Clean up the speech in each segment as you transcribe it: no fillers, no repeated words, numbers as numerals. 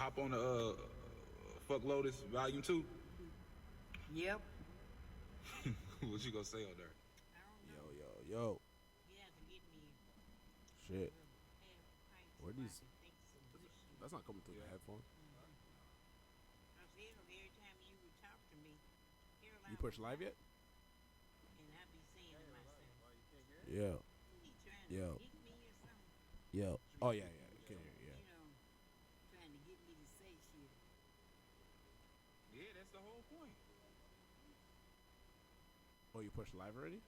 hop on the Fuck Lotus Volume 2? Yep. What you gonna say on there? I don't Yo, know. yo, yo. You have to get me Shit. pints Where so I these? can think some good shit. That's not coming through the headphone. I feel every time you would talk to me, You Caroline push would live talk, yet? and I'd be saying to myself, Yeah. he trying to Yo. get me or something? Yo. Oh yeah, yeah. Okay, yeah. You know, trying to get me to say shit. Yeah, that's the whole point. Oh, you pushed live already?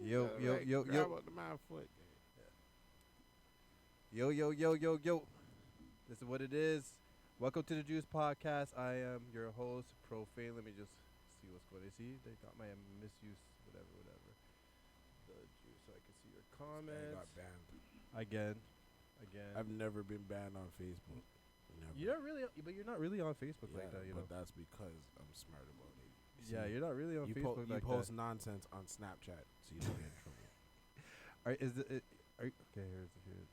Yo, yo, Right, yo, grab yo, up the my foot. yo, yo, yo, yo, yo. This is what it is. Welcome to the Juice Podcast. I am your host, Profane. Let me just see what's going on. See, they got my misuse, whatever. The Juice, so I can see your I comments. got banned. Again. I've never been banned on Facebook. Never. You're not really, but you're not really on Facebook Yeah, like that, you know. but that's because I'm smart about it. Yeah, you're not really on you Facebook you like post that. nonsense on Snapchat, so you don't get in trouble. Okay, here's the shit.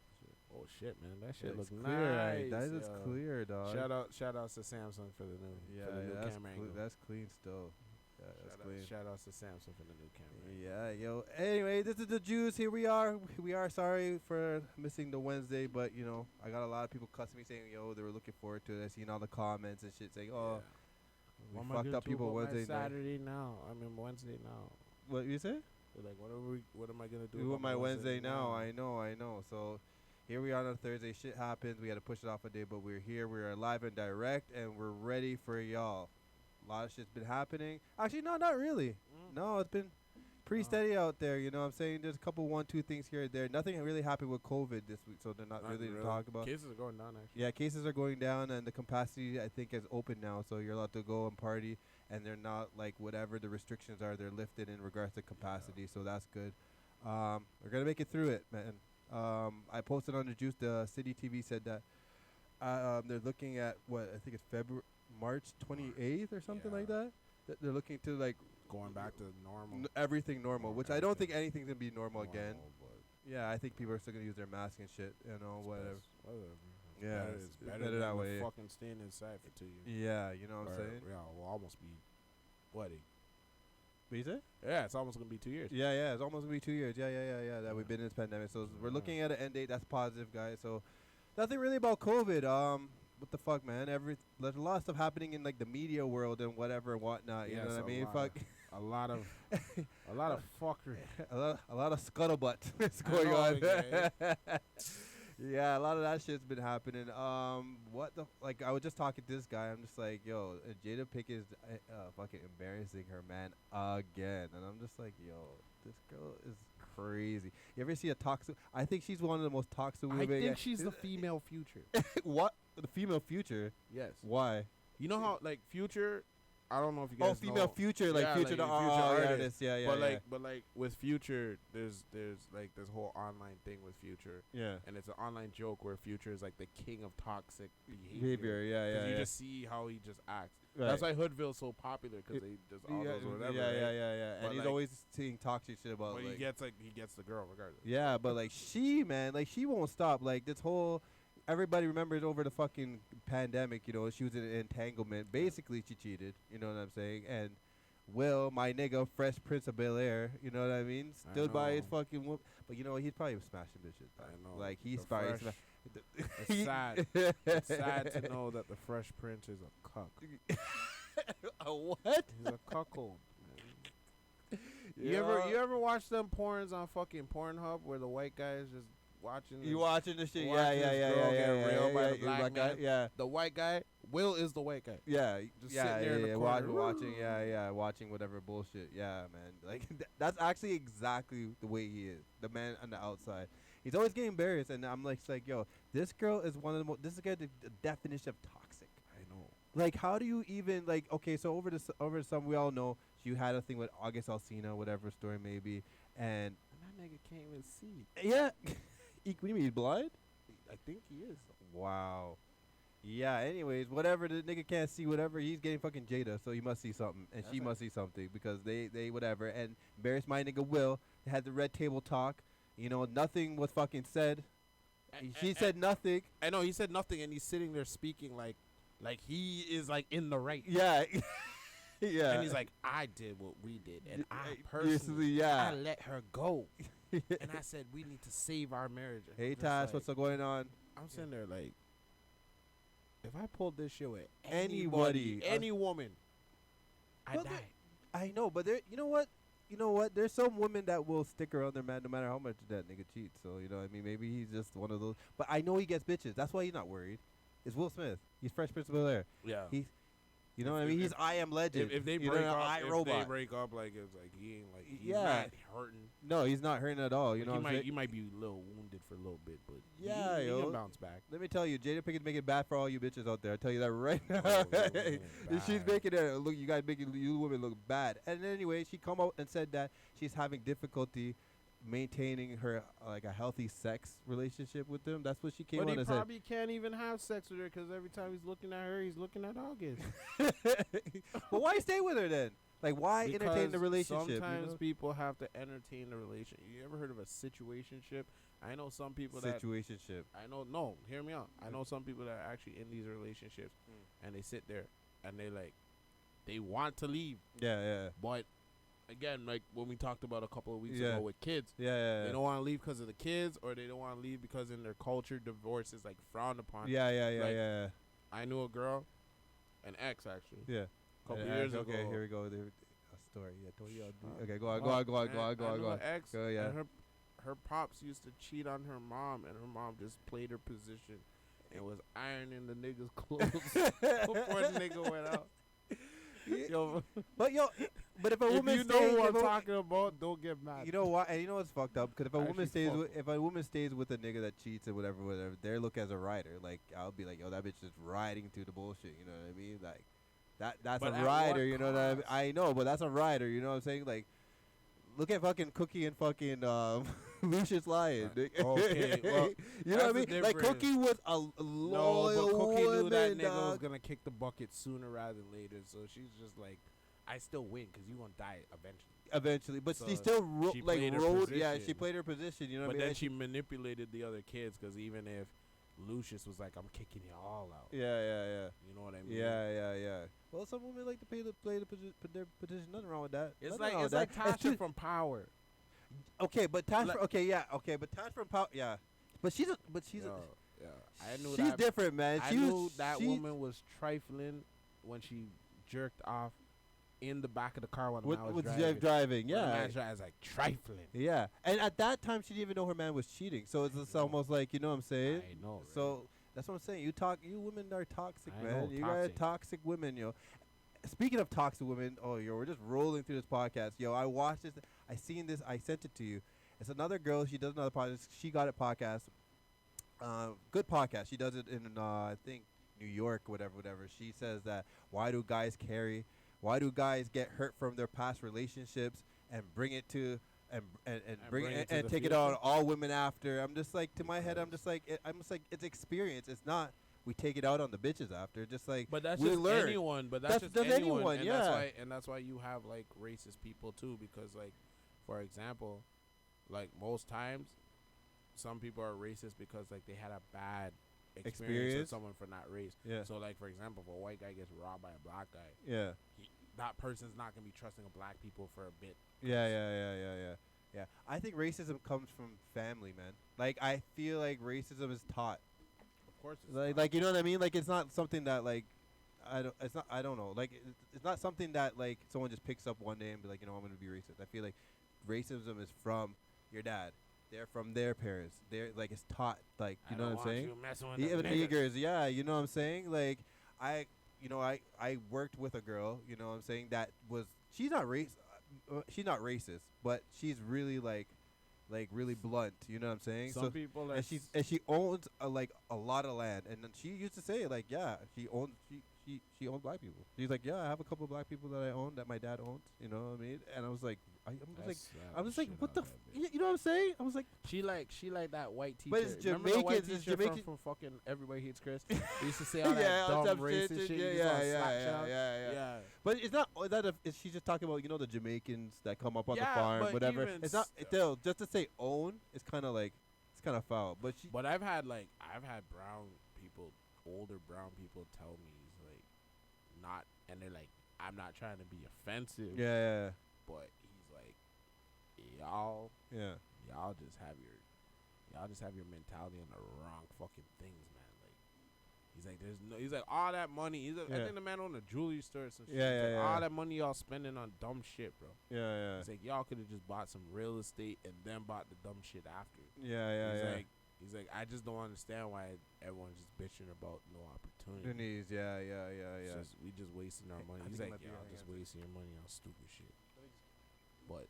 Oh shit, man, that shit It's looks clear, nice. right? That is yo. clear, dog. Shout out to Samsung for the new that's camera angle. that's clean still. Yeah, that's clean. Shout out to Samsung for the new camera. angle. Yeah, yo. Anyway, this is the Juice. Here we are. We are sorry for missing the Wednesday, but you know, I got a lot of people cussing me saying, "Yo, they were looking forward to it." I seen all the comments and shit saying, "Oh, Yeah. we What am I fucked gonna up do people about my Wednesday night." Saturday now. I mean Wednesday now. What you say? They're like, what am I gonna do? Do about with my Wednesday now. I know. So here we are on a Thursday. Shit happens. We had to push it off a day, but we're here. We're live and direct, and we're ready for y'all. A lot of shit's been happening. Actually, no, not really. No, it's been pretty steady out there. You know what I'm saying? There's a couple 1-2 things here and there. Nothing really happened with COVID this week, so they're not really to talk about. Cases are going down actually. Yeah, cases are going down, and the capacity, I think, is open now, so you're allowed to go and party, and they're not, like, whatever the restrictions are, they're lifted in regards to capacity, so that's good. We're going to make it through it, man. I posted on the Juice, the City TV said that they're looking at, what, I think it's March 28th or something like that? They're looking to, like, Going back to normal. everything normal, which I don't think anything's going to be normal Normal, again. but Yeah, I think people are still going to use their mask and shit, you know, whatever. Whatever. Yeah, It's it's better better than that way. fucking staying inside for 2 years. Yeah, you know what I'm Or, saying? Yeah, will almost be what? What you say? Yeah, it's almost gonna be 2 years. Yeah, it's almost gonna be 2 years. Yeah, that we've been in this pandemic. So we're looking at an end date. That's positive, guys. So nothing really about COVID. What the fuck, man? There's a lot of stuff happening in like the media world and whatever and whatnot. You know what I mean? Fuck. A lot of fuckery. a lot of scuttlebutt is going on. Yeah, a lot of that shit's been happening. I was just talking to this guy. I'm just like, yo, Jada Pinkett is fucking embarrassing her man again, and I'm just like, yo, this girl is crazy. You ever see a toxic? I think she's one of the most toxic women. I think she's the female Future. What? The female Future? Yes. Why? You know how like Future? I don't know if you guys. Female know. Future, like Yeah, Future, the artist. Yeah, But like with Future, there's like this whole online thing with Future. Yeah. And it's an online joke where Future is like the king of toxic Behavior. Yeah. You just see how he just acts. Right. That's why Hoodville's so popular because they just all those whatever. Yeah. But And he's like- always saying toxic shit about. But like, he gets the girl regardless. yeah, but like she won't stop. Like this whole, everybody remembers over the fucking pandemic. You know, she was in an entanglement. Basically, she cheated. You know what I'm saying? And Will, my nigga, Fresh Prince of Bel-Air. You know what I mean? Stood by his know. fucking. But you know he's probably smashing bitches. I know. Like he's The probably. Fresh- It's sad. It's sad to know that the Fresh Prince is a cuck. A what? He's a cuckold. You ever watch them porns on fucking Pornhub where the white guy is just watching? You watching the shit? watching this girl get railed by the yeah, black guy, man. yeah. The white guy, Will is the white guy. Yeah, Just yeah, sitting there in the yeah, corner. watching, watching whatever bullshit. Yeah, man, like that's actually exactly the way he is, the man on the outside. He's always getting embarrassed, and I'm like, yo, this girl is one of the most. This is the definition of toxic. I know. Like, how do you even like? Okay, so over the summer, we all know you had a thing with August Alsina, whatever story maybe, and That nigga can't even see. yeah, what do you mean, he's blind? I think he is. Wow. Yeah, anyways, whatever, the nigga can't see whatever, he's getting fucking Jada, so he must see something, and That's she right. must see something, because they whatever, and embarrassed my nigga Will, they had the red table talk, nothing was fucking said. She said nothing. I know he said nothing, and he's sitting there speaking like he is like in the right. Yeah. Yeah. And he's like, I did what we did, and I Usually, personally, yeah. I let her go, and I said we need to save our marriage. And Hey, I'm just Tash, like- what's going on? I'm sitting there like, if I pulled this shit with Anybody, any woman, I Well, die. I know, but there. You know what? There's some women that will stick around their man no matter how much that nigga cheats. So I mean, maybe he's just one of those. But I know he gets bitches. That's why he's not worried. It's Will Smith. He's Fresh Prince of Bel-Air. Yeah. He's, what I mean. He's I Am Legend. If they You break know, up, I, if Robot. they break up, like it's like he ain't like he's Yeah. not hurting. No, he's not hurting at all. You Like, know you what I'm might saying? you might be a little wounded for a little bit, but Yeah, he yo. can bounce back. Let me tell you, Jada Pickett's making it bad for all you bitches out there. I tell you that right now. Oh, She's bad. making it look. You guys making you women look bad. And anyway, she come out and said that she's having difficulty maintaining her like a healthy sex relationship with him. That's what she came But on he and said. probably can't even have sex with her because every time he's looking at her, he's looking at August. But why stay with her then? Like, why entertain the Because relationship? Sometimes people have to entertain the relationship. You ever heard of a situationship? I know some people that Situationship. no, hear me out. I know some people that are actually in these relationships and they sit there and they want to leave, Yeah. but again, like when we talked about a couple of weeks Yeah. ago with kids, Yeah. they don't want to leave because of the kids, or they don't want to leave because in their culture divorce is like frowned upon. Yeah. Like, Yeah. I knew a girl, an ex actually, Yeah. a couple years ago. Okay, here we go. A story. Yeah. Don't you? Uh, Okay, go on. I knew Go an ex, Go, yeah. and her pops used to cheat on her mom, and her mom just played her position and was ironing the nigga's clothes before the nigga went out. Yo, But if a if woman you know stays, who if I'm a- talking about, don't get mad. you know what? And you know what's fucked up? Because Actually fucked if a woman stays with a nigga that cheats and whatever, they look as a rider. Like I'll be like, yo, that bitch is riding through the bullshit. You know what I mean? Like that's But a at rider. what You know what I mean? cost? I know, but that's a rider. You know what I'm saying? Like, look at fucking Cookie and fucking Lucius Lyon. Okay, well, you know what I that's mean? the Like difference. Cookie was a No, loyal but Cookie woman, knew that nigga was dog. gonna kick the bucket sooner rather than later, so she's just like, I still win because you gonna die eventually. Eventually, but So she still she played her rode. Yeah, she position. played her position. You know what But I mean? then And she manipulated the other kids because even if Lucius was like, I'm kicking you all out. Yeah. You know what I mean? Yeah. Well, some women like to play the their position. Nothing wrong with that. It's Nothing like wrong it's with like that. It's Tasha too- from Power. okay, but Tash. like- But Tash from Power. Yeah, but she's Yo, yeah. I knew she's that. different, man. I She knew was, that she, woman was trifling when she jerked off in the back of the car when the with, man was with driving. driving. When the Yeah, man's driving, I was like trifling. yeah. And at that time, she didn't even know her man was cheating. So it's just know. almost like, you know what I'm saying. I know. Right? So that's what I'm saying. You women are toxic, I man. know, You guys toxic. toxic women, yo. Speaking of toxic women, we're just rolling through this podcast, yo. I watched this. I seen this. I sent it to you. It's another girl. She does another podcast. She Got It podcast. Good podcast. She does it in I think New York, whatever. She says that why do guys get hurt from their past relationships and bring it to and bring bring it it to and the take it future? on all women after. I'm just like, to my head, I'm just like it's experience. It's not we take it out on the bitches after. Just like But that's we just learn. anyone. But that's just that's anyone. And yeah. that's why you have like racist people too. Because like, for example, like most times, some people are racist because like they had a bad experience with someone for not race. Yeah. So like for example, if a white guy gets robbed by a black guy, Yeah. that person's not gonna be trusting a black people for a bit. Yeah. I think racism comes from family, man. Like I feel like racism is taught. Of course, it's Like you know what I mean? Like it's not something that like I don't know. Like it's not something that like someone just picks up one day and be like, you know, I'm going to be racist. I feel like racism is from your dad. They're from their parents. They're like it's taught, like, you know what I'm saying? Even niggers, yeah, you know what I'm saying? Like I worked with a girl, you know what I'm saying, that was she's not racist, but she's really like really blunt, you know what I'm saying? Some people are and she owns a lot of land, and then she used to say like, yeah, she owns black people. She's like, yeah, I have a couple of black people that I own that my dad owns, you know what I mean? And I was like, I'm just like, what the? You know what I'm saying? I was like, She like that white teacher. But it's Remember the white Jamaicans, it's teacher Jamaican- from fucking Everybody Hates Chris? He used to say all that Yeah, dumb some racist shit. Yeah, He just wanna yeah, slap yeah, child. yeah. But it's not that. Is she just talking about the Jamaicans that come up on the Yeah, farm, but whatever? even It's not. still. Still, just to say own, it's kind of like it's kind of foul. But she. But I've had brown people, older brown people tell me like not, and they're like, I'm not trying to be offensive. Yeah, But he's like, y'all yeah. just have your mentality on the wrong fucking things, man. Like, he's like all that money. I think the man owned a jewelry store or some shit. Yeah, He's like, yeah. all that money y'all spending on dumb shit, bro. Yeah. He's like, y'all could have just bought some real estate and then bought the dumb shit after. Yeah. He's like, I just don't understand why everyone's just bitching about no opportunity. Yeah. We just wasting our money. I He's think it like, might be y'all right just here. wasting your money on stupid shit. But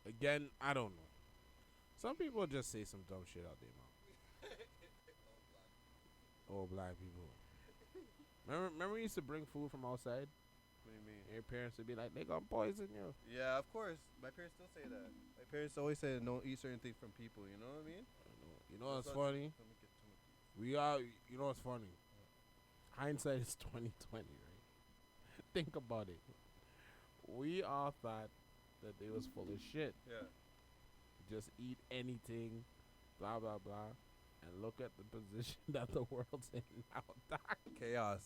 again, I don't know. Some people just say some dumb shit out their mouth. All black people. Remember we used to bring food from outside? What do you mean? And your parents would be like, they gonna poison you. Yeah, of course. My parents still say that. My parents always say don't eat certain things from people. You know what I mean? You know what's funny? Let me get to my You know what's funny? Hindsight is 2020, right? Think about it. We all thought that they was full of shit. Yeah. Just eat anything, blah blah blah, and look at the position that the world's in now. Doc. Chaos.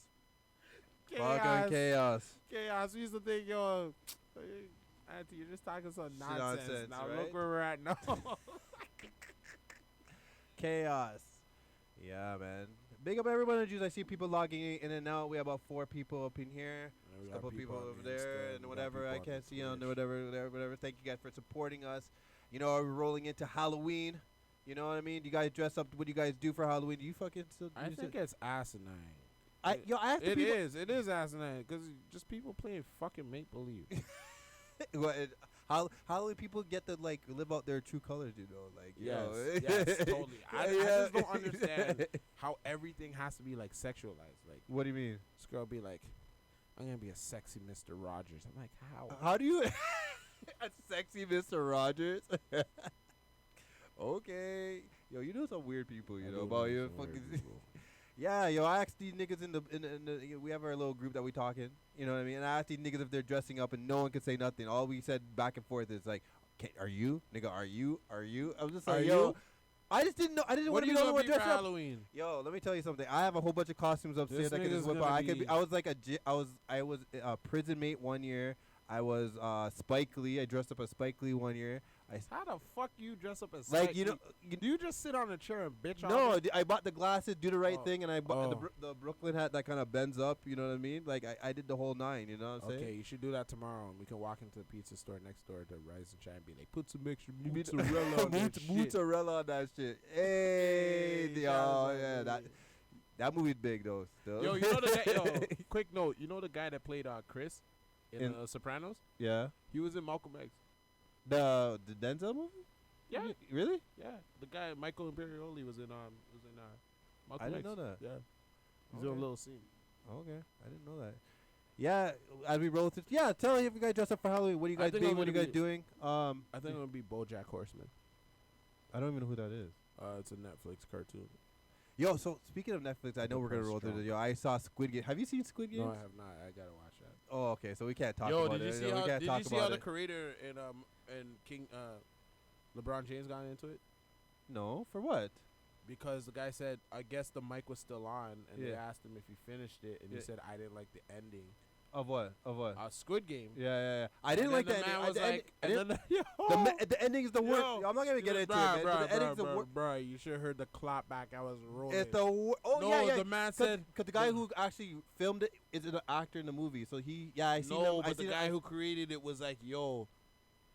Fucking chaos. Chaos. We used to think, yo, Auntie, you're just talking some nonsense. Nonsense, Now right? look where we're at now. Chaos. Yeah, man. Big up everyone in Jews. I see people logging in and out. We have about 4 people up in here. A couple people over there and whatever. I can't see on there, whatever. Thank you guys for supporting us. You know, we're rolling into Halloween. You know what I mean? Do you guys dress up? What do you guys do for Halloween? Do you fucking still? I think it's asinine. I asked the It people. is. It is asinine because just people playing fucking make believe. Halloween people get to like live out their true colors, you know, like Yes, totally. I just don't understand how everything has to be like sexualized. Like, What do you mean? this girl be like, I'm gonna be a sexy Mr. Rogers. I'm like, how? How do you? A sexy Mr. Rogers. Okay, yo, you know some weird people, you know about you fucking. Yeah, yo, I asked these niggas in the we have our little group that we talking, you know what I mean? And I asked these niggas if they're dressing up, and no one could say nothing. All we said back and forth is like, are you, nigga? Are you? I was just like, yo, I just didn't know. I didn't What want are to you be the only gonna one be for dressed up. Halloween? Yo, let me tell you something. I have a whole bunch of costumes upstairs This I could just nigga's whip out. gonna be- I was like I was a prison mate one year. I was Spike Lee. I dressed up as Spike Lee one year. How the fuck you dress up as Like, Spike you know, Lee? Do you just sit on a chair and bitch all No, day? I bought the glasses, do the right Oh. thing, and I bought Oh. the Brooklyn hat that kind of bends up. You know what I mean? Like I did the whole 9. You know what I'm Okay, saying? you should do that tomorrow, and we can walk into the pizza store next door to Rise and Shine and be like, put some extra You mean- mozzarella on that shit. Mozzarella on that shit. Hey, Hey, yo, shout out yeah, to that me. that movie's big though. Still. Yo, you know the guy, quick note, you know the guy that played Chris in Sopranos? Yeah. He was in Malcolm X. The Denzel movie? Yeah, Really? yeah. The guy Michael Imperioli was in Malcolm I didn't X. know that. Yeah, he's in a Okay. little scene. Okay, I didn't know that. Yeah, as we roll through. Yeah, tell me if you guys dress up for Halloween. What are you I guys think being? I'm What are you gonna guys be- doing? I think it would be BoJack Horseman. I don't even know who that is. It's a Netflix cartoon. Yo, so speaking of Netflix, I know Good we're gonna price roll through strong. this. Yo, I saw Squid Game. Have you seen Squid Game? No, I have not. I gotta watch that. Oh, okay. So we can't talk Yo, about did you it. see we how? can't Did talk you see about how the it. creator and King LeBron James got into it? No, for what? Because the guy said, I guess the mic was still on, and they Yeah. asked him if he finished it, and Yeah. he said, I didn't like the ending. Of what? Of what? Squid Game. Yeah. I didn't And like then that. the man ending. was The end- like, I and didn't- then the ending is the worst. Yo, I'm not gonna get into it, man. but the ending's the worst. Bro, you should have heard the clap back. I was rolling. It's the worst. Oh no, yeah. the man said, Because the guy who actually filmed it is an actor in the movie, so I seen no, them. but the guy who created it was like, yo.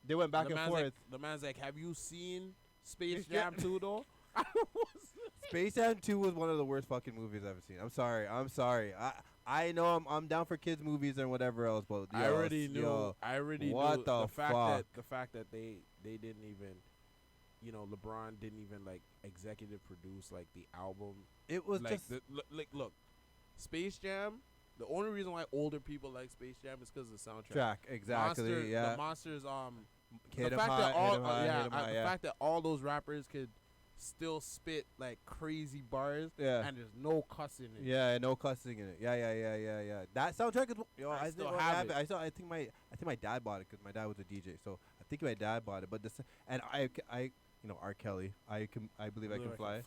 they went back the and man's forth. Like, the man's like, have you seen Space Space Jam- Jam 2 though? Space Jam 2 was one of the worst fucking movies I've ever seen. I'm sorry. I know I'm down for kids movies and whatever else, but I already knew. Yo, I already what knew the fact fuck? the fact that they didn't even, LeBron didn't even like executive produce like the album. it was Like just look, Space Jam the only reason why older people like Space Jam is because of the soundtrack. Track, exactly. Monster, yeah. The Monsters. Hit The 'em fact high, that all, hit 'em high, hit 'em high, the yeah. fact that all those rappers could still spit like crazy bars, Yeah. and there's no cussing in it. Yeah, no cussing in it. Yeah. That soundtrack is. Yo, I I still think have it. I think my dad bought it because my dad was a DJ. So I think my dad bought it. But this and I R. Kelly. I believe I can fly.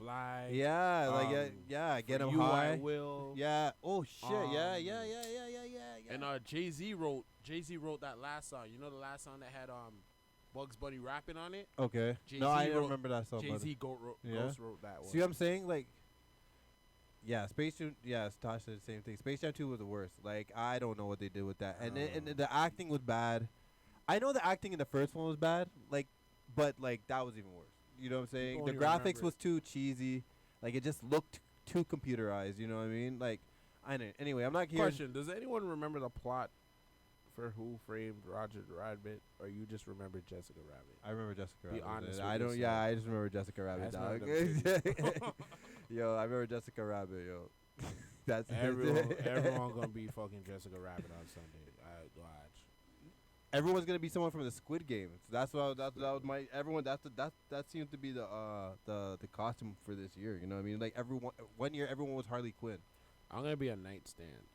Yeah, get him You, high. I will. Yeah. Oh shit. Yeah. And Jay-Z wrote that last song. You know the last song that had Bugs Bunny rapping on it? Okay. Jay-Z No, I don't wrote- remember that song. Jay-Z Ghost wrote that one. See what I'm saying? Like, yeah, Space Jam. Yeah, Tosh said the same thing. Space Jam 2 was the worst. Like, I don't know what they did with that. And the acting was bad. I know the acting in the first one was bad. Like, but like that was even worse. You know what I'm saying? The only graphics remember was too cheesy. Like, it just looked too computerized. You know what I mean? Like, I know. Anyway, I'm not here. Question: does anyone remember the plot for Who Framed Roger Rabbit, or you just remember Jessica Rabbit? I remember Jessica Be Rabbit. honest I with don't. yourself. Yeah, I just remember Jessica Rabbit, That's one of dog. them titties. Yo, I remember Jessica Rabbit. Yo, that's Everyone gonna be fucking Jessica Rabbit on Sunday. I watch. Everyone's gonna be someone from the Squid Game. So that was my everyone. That seems to be the costume for this year. You know what I mean? Like one year everyone was Harley Quinn. I'm gonna be a nightstand.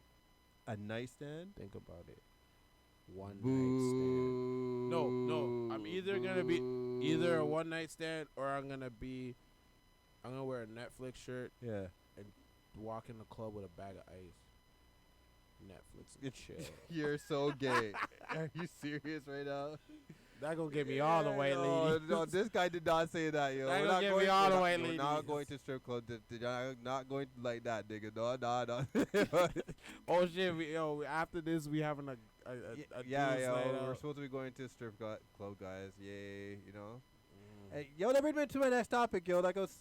A nightstand. Think about it. One Boo. nightstand. No. I'm either gonna be either a one night stand or I'm gonna wear a Netflix shirt, Yeah. walk in the club with a bag of ice. Netflix and chill. You're so gay. Are you serious right now? That gonna get me all the white ladies. No, this guy did not say that, yo. That We're gonna not get going me all the we're white not- we're not ladies. going to strip club. You're not going like that, nigga. No. Oh shit! After this, we having a Yeah, dudes yo. night We're out. supposed to be going to strip club, guys. Yay, you know. Mm. Hey, yo, that brings me to my next topic, yo. Like I was,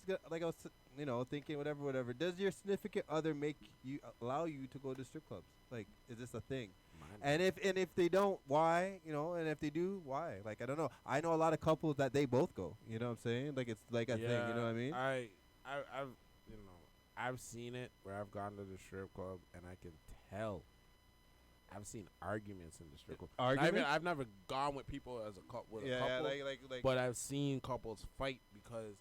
thinking, whatever. Does your significant other allow you to go to strip clubs? Like, is this a thing? Mine- And if they don't, why? You know, and if they do, why? Like, I don't know. I know a lot of couples that they both go. You know what I'm saying? Like, it's like a thing. You know what I mean? I've seen it where I've gone to the strip club and I can tell. I've seen arguments in the strip club. Arguments? I've never gone with people as a couple, like. but I've seen couples fight because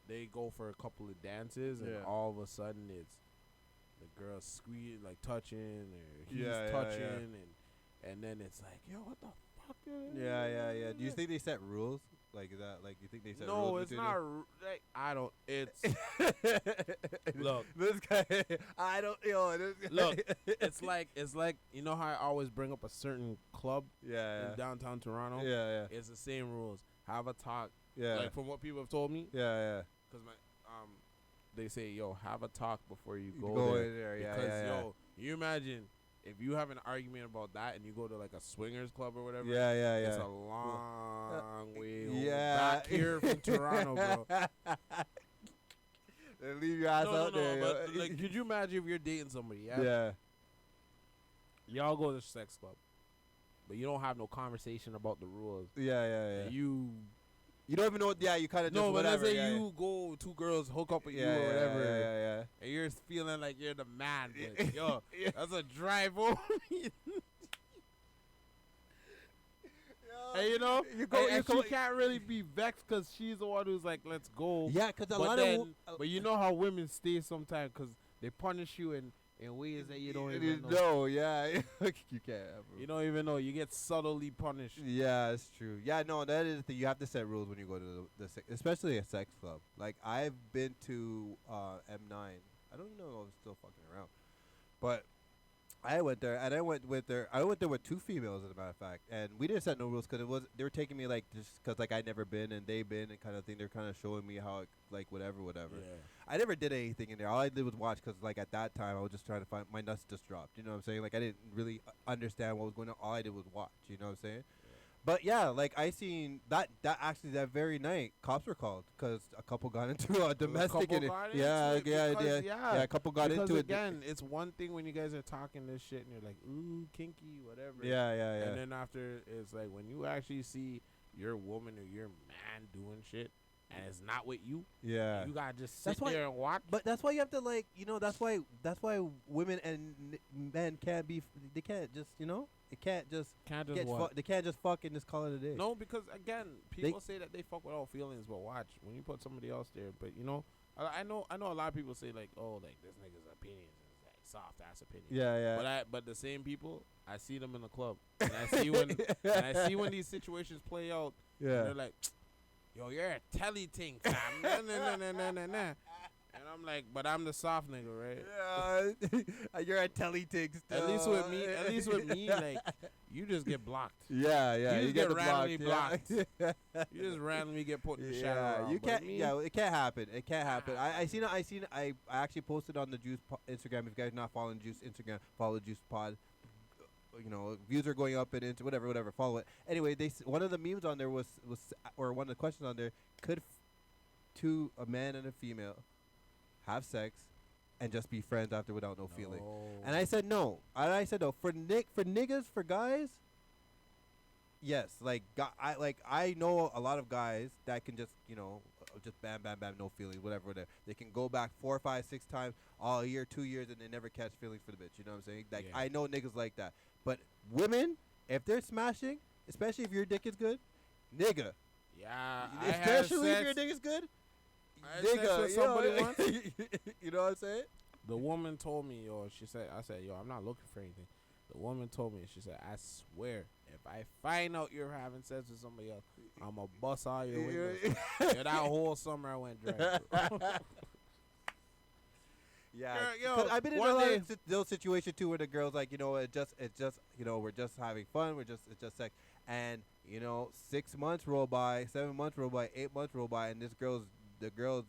they go for a couple of dances and Yeah. all of a sudden it's the girl squeeze like touching or he's Yeah, touching and then it's like, yo, what the fuck? Yeah. Do you think they set rules? Like, is that like you think they set rules? No, it's between not. them? Like, I don't. It's look. This guy. I don't. Yo. This guy. Look, it's like you know how I always bring up a certain club Yeah. in downtown Toronto. Yeah. It's the same rules. Have a talk. Yeah. Like from what people have told me, Yeah. because they say, yo, have a talk before you You go, go there. in there, yeah, Because yeah. yo, you imagine if you have an argument about that and you go to like a swingers club or whatever. Yeah. It's a long way Yeah. back here from Toronto, bro. They leave your ass out there. yo. But like, could you imagine if you're dating somebody? Yeah. Y'all go to the sex club, but you don't have no conversation about the rules. Yeah. And You don't even know what. Yeah, you kind of just but whatever. let's say yeah, you go, two girls hook up with yeah, you or whatever, Yeah. and you're feeling like you're the man. But yo, that's a drive over. And you know, she can't really be vexed because she's the one who's like, let's go. Yeah, because a But lot then, of. but you know how women stay sometimes because they punish you in ways that you don't even know. No, yeah, you can't. You don't even know. You get subtly punished. Yeah, it's true. Yeah, no, that is the thing. You have to set rules when you go to especially a sex club. Like, I've been to M9. I don't know if I'm still fucking around, but I went there and I went there with two females, as a matter of fact, and we didn't set no rules because they were taking me like just because like I'd never been and they've been and kind of thing. They're kind of showing me how like whatever. Yeah. I never did anything in there. All I did was watch because like at that time I was just trying to find my nuts just dropped. You know what I'm saying? Like I didn't really understand what was going on. All I did was watch. You know what I'm saying? But yeah, like I seen that actually that very night, cops were called because a couple got into a domestic. Yeah, a couple got into it. Again, it's one thing when you guys are talking this shit and you're like, ooh, kinky, whatever. Yeah. And then after, it's like when you actually see your woman or your man doing shit, and it's not with you, Yeah. you gotta just sit That's why- there and watch. But that's why you have to like, that's why women and men can't be. They can't just, it can't just Can't just get. what? They can't just fuck and just call it a day. No, because again, people say that they fuck without feelings, but watch when you put somebody else there. But I know a lot of people say like, oh, like this nigga's opinions is like soft ass opinions. Yeah, yeah. But the same people, I see them in the club, and I see when these situations play out. Yeah. And they're like, yo, you're a telly ting, fam. Nah. And I'm like, but I'm the soft nigga, right? Yeah. You're a telly tig still. At least with me, like, you just get blocked. Yeah, yeah. You just get randomly blocked. blocked. You just randomly get put in the shadow. You can't. Me, Yeah, it can't happen. It can't happen. I actually posted on the Juice Instagram. If you guys not following Juice Instagram, follow Juice Pod. Views are going up and into whatever. Follow it. Anyway, one of the memes on there was or one of the questions on there: could two a man and a female have sex and just be friends after without no feeling? And I said no. And I said no. For niggas, for guys, yes. Like I know a lot of guys that can just just bam, no feelings, whatever. They can go back 4, 5, 6 times all year, 2 years, and they never catch feelings for the bitch. You know what I'm saying? Like Yeah. I know niggas like that. But women, if they're smashing, especially if your dick is good, nigga. Yeah, Especially if your dick is good, I had sex nigga. with somebody once. You know what I'm saying? The woman told me, I said, I'm not looking for anything. The woman told me, she said, I swear, if I find out you're having sex with somebody else, I'm going to bust all your windows. Yeah, that whole summer I went dry. Yeah, Yo, 'cause I've been in a one lot day- of those situations too, where the girls like, it's just, we're just having fun, it's just sex, and 6 months roll by, 7 months roll by, 8 months roll by, and the girls,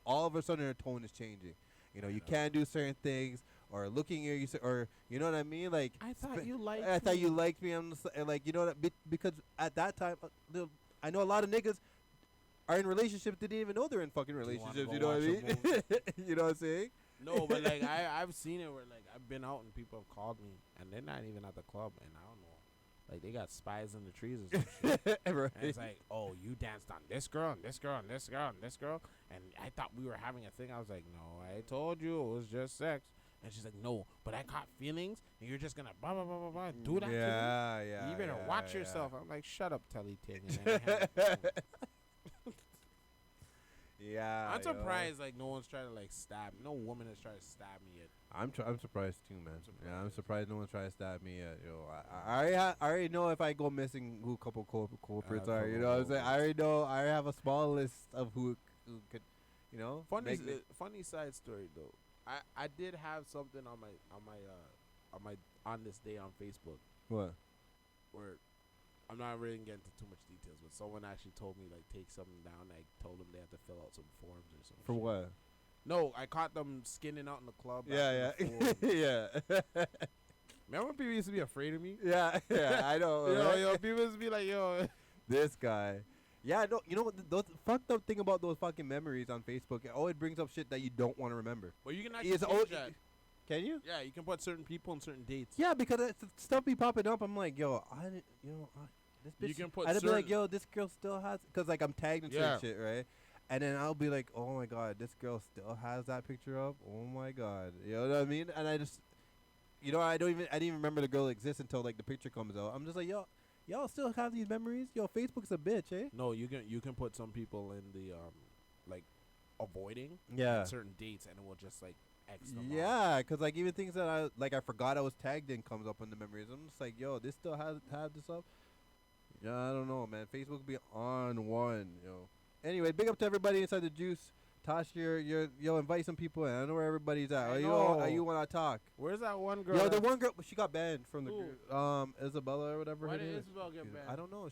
all of a sudden her tone is changing. You can't do certain things, or looking at you, or you know what I mean, like I thought you liked me. I thought you liked me. I'm just, like, because at that time, I know a lot of niggas are in relationships that didn't even know they're in fucking relationships. go You know what I watch a mean? movie? You know what I'm saying? No, but like I've seen it where like I've been out and people have called me and they're not even at the club and I don't know, like they got spies in the trees or some shit. Right. And it's like, oh, you danced on this girl and this girl and this girl and this girl, and I thought we were having a thing. I was like, no, I told you it was just sex. And she's like, no, but I caught feelings and you're just gonna blah blah blah blah blah do that to me. Yeah. You better watch yeah. yourself. I'm like, shut up, Telly Ting. And then I hang up. Yeah. I'm surprised like no one's trying to like stab. No woman has tried to stab me yet. I'm surprised too, man. surprised. Yeah, I'm surprised no one's trying to stab me yet. I already know if I go missing who a couple culprits are. You know what I'm saying? I already know. I have a small list of who could, Funny side story though. I did have something on this day on Facebook What? where I'm not really getting into too much details, but someone actually told me like take something down. I told them they had to fill out some forms or something. For what? No, I caught them skinning out in the club. Yeah. Yeah. Remember when people used to be afraid of me? Yeah. I know. right? Yo, people used to be like, yo. This guy. Yeah, no, you know what? Those fucked up thing about those fucking memories on Facebook, it always brings up shit that you don't want to remember. Well, you can actually It's change that. Can you? Yeah, you can put certain people on certain dates. Yeah, because it's stuff be popping up. I'm like, yo, I didn't, this bitch. You can put I'd be like, certain- yo, this girl still has, because like I'm tagged in Yeah. certain shit, right? And then I'll be like, oh my god, this girl still has that picture up. Oh my god, you know what I mean? And I just, I didn't even remember the girl exists until like the picture comes out. I'm just like, yo, y'all still have these memories? Yo, Facebook's a bitch, eh? No, you can put some people in the like avoiding Yeah. certain dates, and it will just like X them off. Yeah, because like even things that I forgot I was tagged in comes up in the memories. I'm just like, yo, this still have this up. Yeah, I don't know, man. Facebook be on one, yo. Anyway, big up to everybody inside the juice. Tosh, invite some people in. I know where everybody's at. I Are know. you want to talk? Where's that one girl? Yo, the one girl, she got banned from the Who? group. Isabella or whatever Why her did name is. Isabel get banned? I don't know.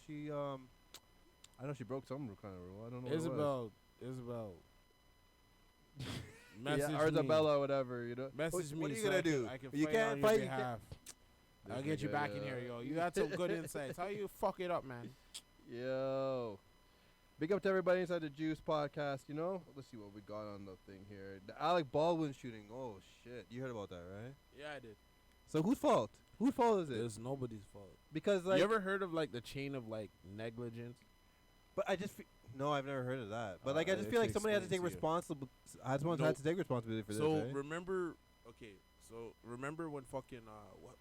I know she broke some kind of rule. I don't know. what it was. Isabel. Message Yeah, or me. Isabella or whatever. Message me. What are you so gonna I can- do? I can You fight can't on fight. your You can't. behalf. I'll This get you nigga, back in here, yo. You had some good insights. How you fuck it up, man? Yo. Big up to everybody inside the Juice podcast, Let's see what we got on the thing here. The Alec Baldwin shooting. Oh, shit. You heard about that, right? Yeah, I did. So whose fault? Whose fault is it? It's nobody's fault. Because, like... You ever heard of like the chain of like negligence? But I just no, I've never heard of that. But Uh, like, I I just feel like can somebody has to explain take to you. responsible. Someone No. had to take responsibility for So this. Right? remember, okay. So remember when fucking what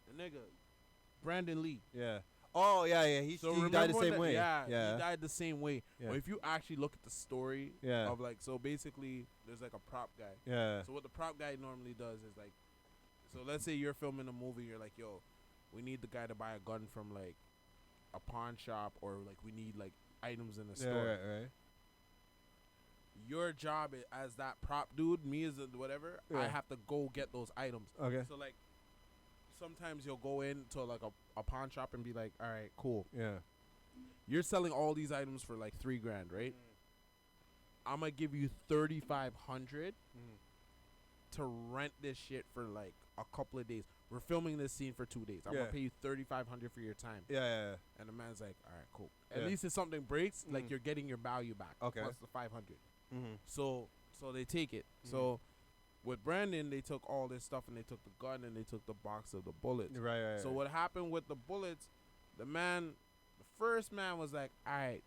the nigga Brandon Lee. Yeah. Oh yeah, yeah. He So died remember the when same way. Yeah, Yeah. he died the same way. Yeah. But if you actually look at the story Yeah. of like, so basically, there's like a prop guy. Yeah. So what the prop guy normally does is like, so let's say you're filming a movie, you're like, yo, we need the guy to buy a gun from like a pawn shop, or like we need like items in the Yeah. store. Right. Your job as that prop dude, me as a whatever, I Yeah. have to go get those items. Okay. So like, sometimes you'll go into like a pawn shop and be like, all right, cool. Yeah. You're selling all these items for like $3,000, right? I'm gonna give you $3,500 to rent this shit for like a couple of days. We're filming this scene for 2 days. I'm Yeah. gonna pay you $3,500 for your time. Yeah. And the man's like, all right, cool. At Yeah. least if something breaks, like Mhm. you're getting your value back. Okay. Plus the 500. Mm-hmm. So they take it. Mhm. So with Brandon, they took all this stuff and they took the gun and they took the box of the bullets. Right. So what happened with the bullets? The first man was like, all right,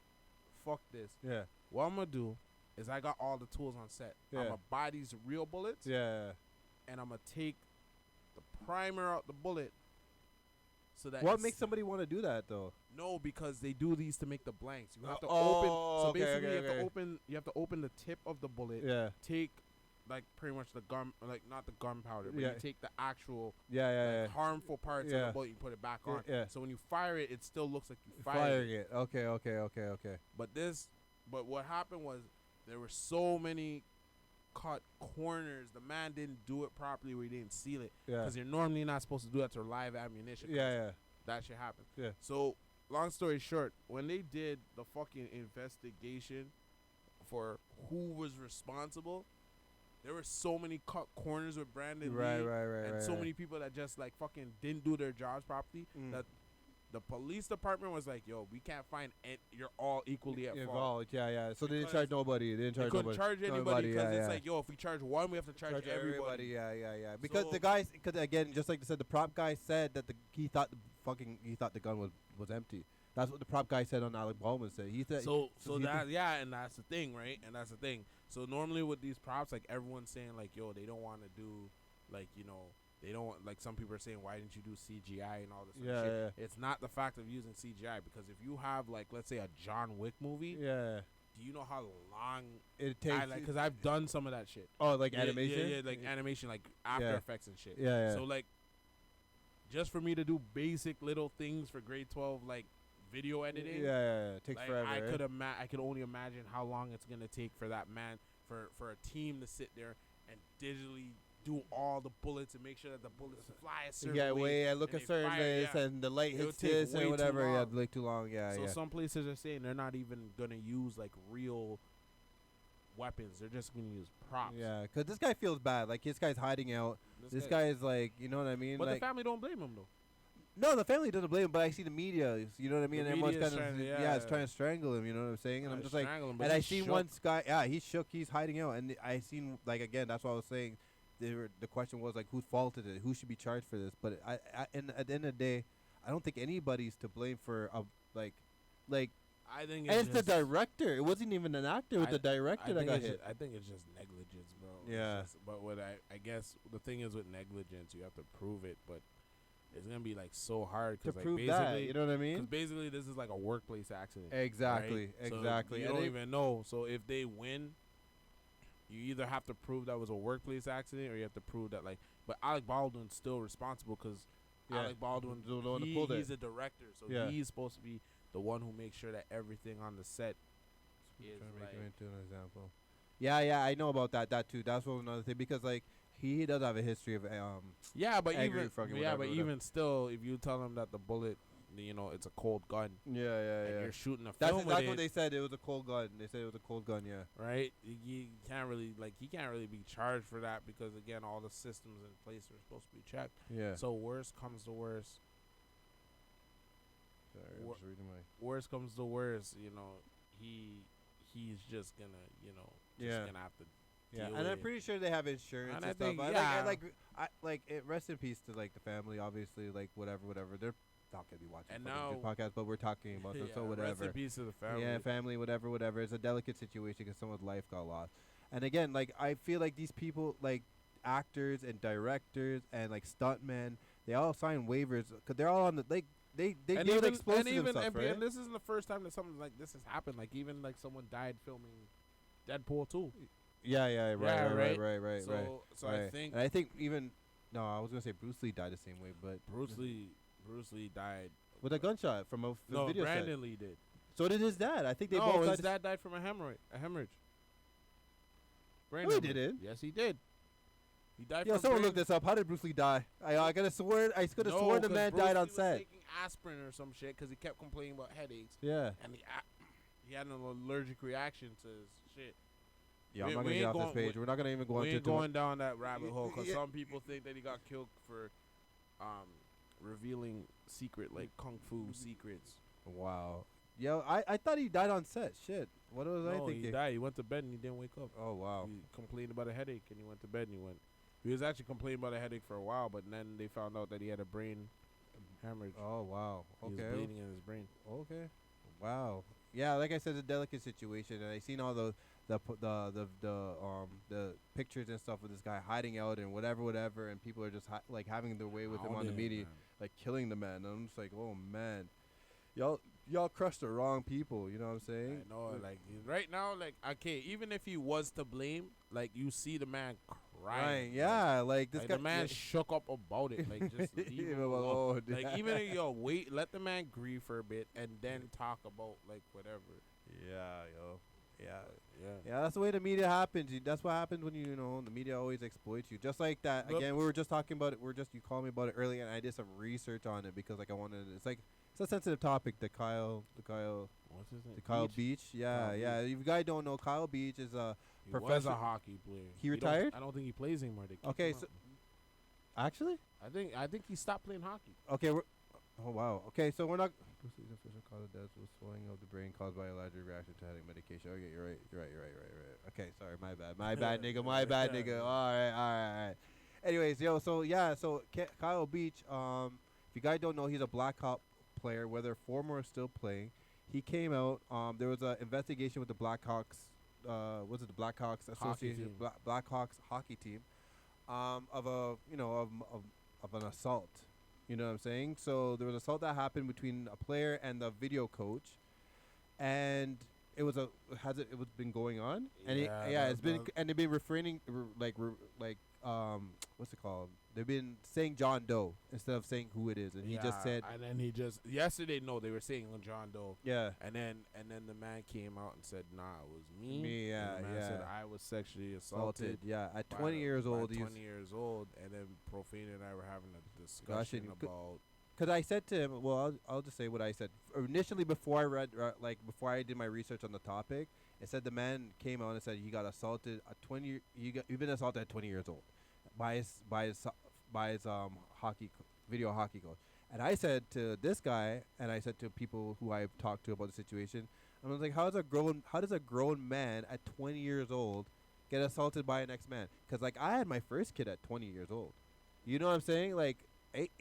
fuck this. Yeah. What I'm gonna do is I got all the tools on set. I'm Yeah. gonna buy these real bullets, Yeah. and I'm gonna take the primer out the bullet. So that What it's- makes somebody want to do that though? No, because they do these to make the blanks. You have to Oh, open. So okay, basically, okay, you have okay. to open. You have to open the tip of the bullet. Yeah. Take like pretty much the gun, like not the gunpowder, but Yeah. you take the actual Yeah. like, harmful parts of Yeah. the bullet. You put it back on. Yeah. So when you fire it, it still looks like you fired Firing it. it. Okay. But what happened was there were so many cut corners. The man didn't do it properly, where he didn't seal it, Yeah. because you're normally not supposed to do that to live ammunition. 'cause Yeah. that shit happened. Yeah. So long story short, when they did the fucking investigation for who was responsible, there were so many cut corners with Brandon Lee, and so many people that just like fucking didn't do their jobs properly, Mm. that the police department was like, yo, we can't find you're all equally at fault. Involved. Yeah. So they didn't Because charge nobody. They didn't They charge couldn't nobody. charge anybody Nobody, because yeah, it's yeah. like, yo, if we charge one, we have to charge everybody. Yeah. Because So- the guys, because again, just like they said, the prop guy said that he thought the gun was empty. That's what the prop guy said on Alec Baldwin said. He said So he that thi- yeah, and that's the thing, right? And that's the thing. So normally with these props, like everyone's saying, like, yo, they don't want to do, like, you know, they don't want, like, some people are saying, why didn't you do CGI and all this other shit? Yeah. It's not the fact of using CGI, because if you have, like, let's say a John Wick movie, Yeah. do you know how long It takes. because I've done some of that shit. Oh, like Yeah, animation. yeah, like animation, like After Yeah. Effects and shit. Yeah. So like, just for me to do basic little things for grade 12, like video editing, Yeah. It takes like, forever. I right? I could only imagine how long it's gonna take for that man, for a team to sit there and digitally do all the bullets and make sure that the bullets fly a certain Yeah, way. way. I look and at they certain fire, this, yeah. and the light It would hits take this way and too whatever. Yeah, long. like too long. Yeah. So Yeah. some places are saying they're not even gonna use like real weapons. They're just gonna use props. Yeah, because this guy feels bad. Like, this guy's hiding out. This guy is like, you know what I mean? But like, the family don't blame him though. no, the family doesn't blame him, but I see the media. You know what I mean? The And everyone's media's kind of, trying to- yeah, it's yeah. trying to strangle him. You know what I'm saying? And I'm just like, Strangle him, but and I he's seen shook. one guy. Yeah, he's shook. He's hiding out, and I seen, like, again. That's what I was saying. The question was like, whose fault is it? Who should be charged for this? But and at the end of the day, I don't think anybody's to blame for like. I think And it's the just- director. It wasn't even an actor. It was the I director that think got it's hit. I think it's just negligence, bro. It's Yeah. but what I guess the thing is with negligence, you have to prove it, but it's gonna be like so hard To because like prove basically, that, you know what I because mean? basically this is like a workplace accident. Exactly, right? exactly. So you And don't they- even know. So if they win, you either have to prove that was a workplace accident, or you have to prove that like. But Alec Baldwin's still responsible because Yeah. Alec Baldwin, The one that pulled it. he's a director, so Yeah. he's supposed to be the one who makes sure that everything on the set is Trying to make like. him into an example. Yeah, I know about that too. That's one another thing because like he does have a history of Yeah, but angry even fucking yeah, whatever, but whatever. even still, if you tell him that the bullet, you know, it's a cold gun, and you're shooting a That's film exactly with what it, they said. It was a cold gun. They said it was a cold gun. Yeah. right? You can't really he can't really be charged for that because again, all the systems in place are supposed to be checked. Yeah. So worst comes to worst, Sorry, I'm wha- just reading my. worst comes to worst, you know, he's just gonna, you know, Yeah. gonna have to. Yeah, deal and I'm with it. pretty sure they have insurance And and, I stuff. think, I yeah. like rest in peace to like the family. Obviously, like whatever. They're not gonna be watching And fucking now- news podcasts, but we're talking about them, so Rest whatever. in peace to the family. Yeah, family, whatever. It's a delicate situation because someone's life got lost. And again, like I feel like these people, like actors and directors and like stuntmen, they all sign waivers because they're all on the like they and deal with even, explosives and even stuff, right? and this isn't the first time that something like this has happened. Like even like someone died filming Deadpool 2. Yeah, right. So I Right. think And I think even no, I was gonna say Bruce Lee died the same way, but Bruce Lee died. with a gunshot from a No, video set. Brandon Lee did. So did his dad. I think they No, both his died. dad died from a hemorrhage. Brain No, he hemorrhage. didn't. Yes, he did. He died Yeah, from someone brain- look this up. How did Bruce Lee die? I could have sworn. I could have sworn the 'cause man Bruce died on Lee was set. taking aspirin or some shit because he kept complaining about headaches, Yeah. and he had an allergic reaction to his shit. Yeah, We- I'm not we gonna ain't get off going- this page. We're not gonna even go We into ain't going down that rabbit hole because Yeah. some people think that he got killed for revealing secret like kung fu secrets. Wow. Yo, I thought he died on set. Shit. What was I No, thinking? he died. He went to bed and he didn't wake up. Oh wow. He complained about a headache and he went to bed and he went. He was actually complaining about a headache for a while, but then they found out that he had a brain hemorrhage. Oh wow. He was Okay. bleeding in his brain. Okay. Wow. Yeah, like I said, it's a delicate situation, and I seen all the pictures and stuff of this guy hiding out and whatever, and people are just like having their way with him on the media, like killing the man. And I'm just like, oh man, y'all crushed the wrong people. You know what I'm saying? I know, like right now, like okay, even if he was to blame, like you see the man crying. Right. Yeah. Like this Like guy. the man shook up about it. Like just leave him alone. Like even if wait, let the man grieve for a bit and then talk about like whatever. Yeah, yo. Yeah. Yeah. Yeah, that's the way the media happens. That's what happens when you know the media always exploits you. Just like that. Look- Again, we were just talking about it. You called me about it earlier, and I did some research on it because like I wanted. It's a sensitive topic. What's his name? Kyle Beach. Yeah, Kyle yeah. If you guys don't know, Kyle Beach is a He was a professor- hockey player. He don't- retired? I don't think he plays anymore. They kicked Okay, him so out. actually. I think he stopped playing hockey. Okay, oh wow. Okay, so we're not. Bruce Lee's official cause of death was swelling of the brain caused by allergic reaction to headache medication. Okay, you're right. Okay, sorry, my bad, nigga, my bad, nigga. All right. Anyways, so Kyle Beach. If you guys don't know, he's a Blackhawk player, whether former or still playing. He came out. There was an investigation with the Blackhawks. Was it the Blackhawks Association? team. Blackhawks hockey team. Of an assault. You know what I'm saying? So there was an assault that happened between a player and the video coach, and it was been going on, and it's been and they've been refraining what's it called? They've been saying John Doe instead of saying who it is, and he just said And then he just yesterday they were saying John Doe. yeah. And then the man came out and said, "Nah, it was me." Me, yeah, And the man said yeah. I was sexually Assaulted, assaulted. yeah, at by 20 the- years by old. 20 years old, and then Profane and I were having a discussion Discussion. about. Because I said to him, well, I'll just say what I said initially before I read, before I did my research on the topic. It said the man came out and said he got assaulted at 20. You've been assaulted at 20 years old by his video hockey coach. And I said to this guy, and I said to people who I've talked to about the situation, I was like, how does a grown man at 20 years old get assaulted by an ex man? Because like I had my first kid at 20 years old. You know what I'm saying? Like ain't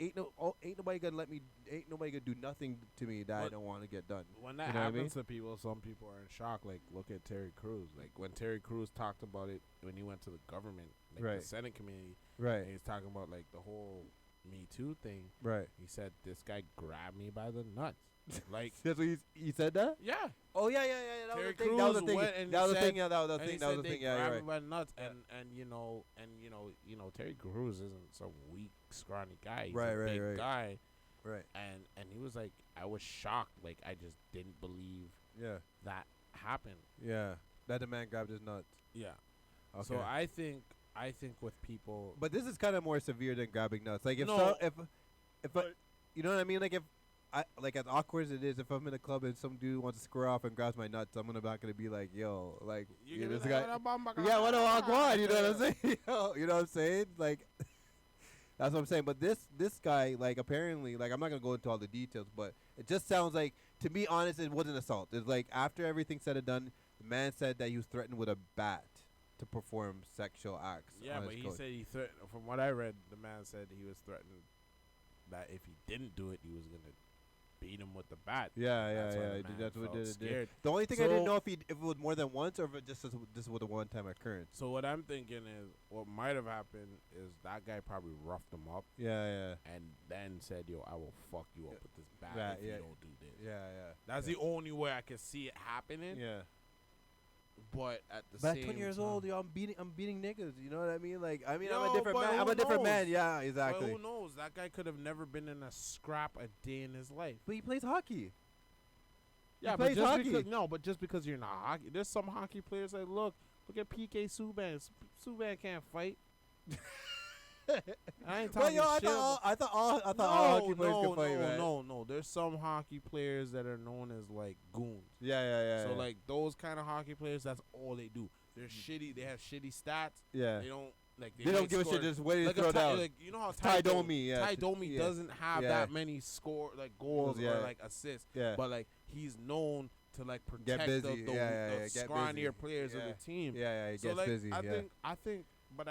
nobody gonna do nothing to me that I But don't want to get done. When that You know what I happens to people, some people are in shock. Like, look at Terry Crews. Like, when Terry Crews talked about it when he went to the government, like Right. the Senate committee, Right. and he's talking about, like, the whole Me Too thing. Right. He said, this guy grabbed me by the nuts. Like, That's what he said that? yeah. Oh yeah. That Terry was the thing. That was the Crews thing. went and That was the said- thing. Yeah, that was the And he thing. That was said the they thing. Yeah, grabbed you're me right. by the nuts. And Terry Crews isn't some weak, scrawny guy. He's Right, a right, big right. guy. Right. And he was like, I was shocked. Like, I just didn't believe Yeah. that happened. Yeah. That the man grabbed his nuts. Yeah. Okay. So I think with people, But this is kind of more severe than grabbing nuts. Like if No. you know what I mean? Like if I like as awkward as it is, if I'm in a club and some dude wants to square off and grabs my nuts, I'm not gonna be like, yo, like you this can guy. Yeah, what do I want? You know what I'm saying? You know what I'm saying? Like that's what I'm saying. But this guy, like apparently, like I'm not gonna go into all the details, but it just sounds like, to be honest, it wasn't assault. It's like after everything said and done, the man said that he was threatened with a bat to perform sexual acts. Yeah, on but his he coach. said he threatened. From what I read, the man said he was threatened that if he didn't do it, he was gonna beat him with the bat. Yeah, That's why the yeah. man That's what felt did it. scared. The only thing I didn't So- know if it was more than once or if it just was a one-time occurrence. So what I'm thinking is, what might have happened is that guy probably roughed him up Yeah, and then said, "Yo, I will fuck you up with this bat Bat, if yeah. you don't do this." yeah, yeah. That's the only way I can see it happening. Yeah. But at the But same at 20 years time, old, yo, I'm beating niggas. You know what I mean? Like, I mean, I'm Yo, a different but man. who I'm a different man. knows? Yeah, but exactly. who knows? That guy could have never been in a scrap a day in his life. But he plays hockey. Yeah, but plays just hockey. because but just because you're not hockey, there's some hockey players like look at PK Subban. Subban can't fight. I ain't Well, talking yo, I shit. thought all hockey players could fight, man. no. There's some hockey players that are known as like goons. Yeah. So like those kind of hockey players, that's all they do. They're shitty. They have shitty stats. yeah. They don't like. They don't give a shit. Just wait to like throw down. Like you know how Ty Domi, yeah. Ty Domi Yeah. doesn't have Yeah. that many goals Yeah. or like assists. Yeah. But like he's known to like Get protect busy. the Get scrawnier busy. players of Yeah. the team. Yeah, he So gets like busy. I Yeah.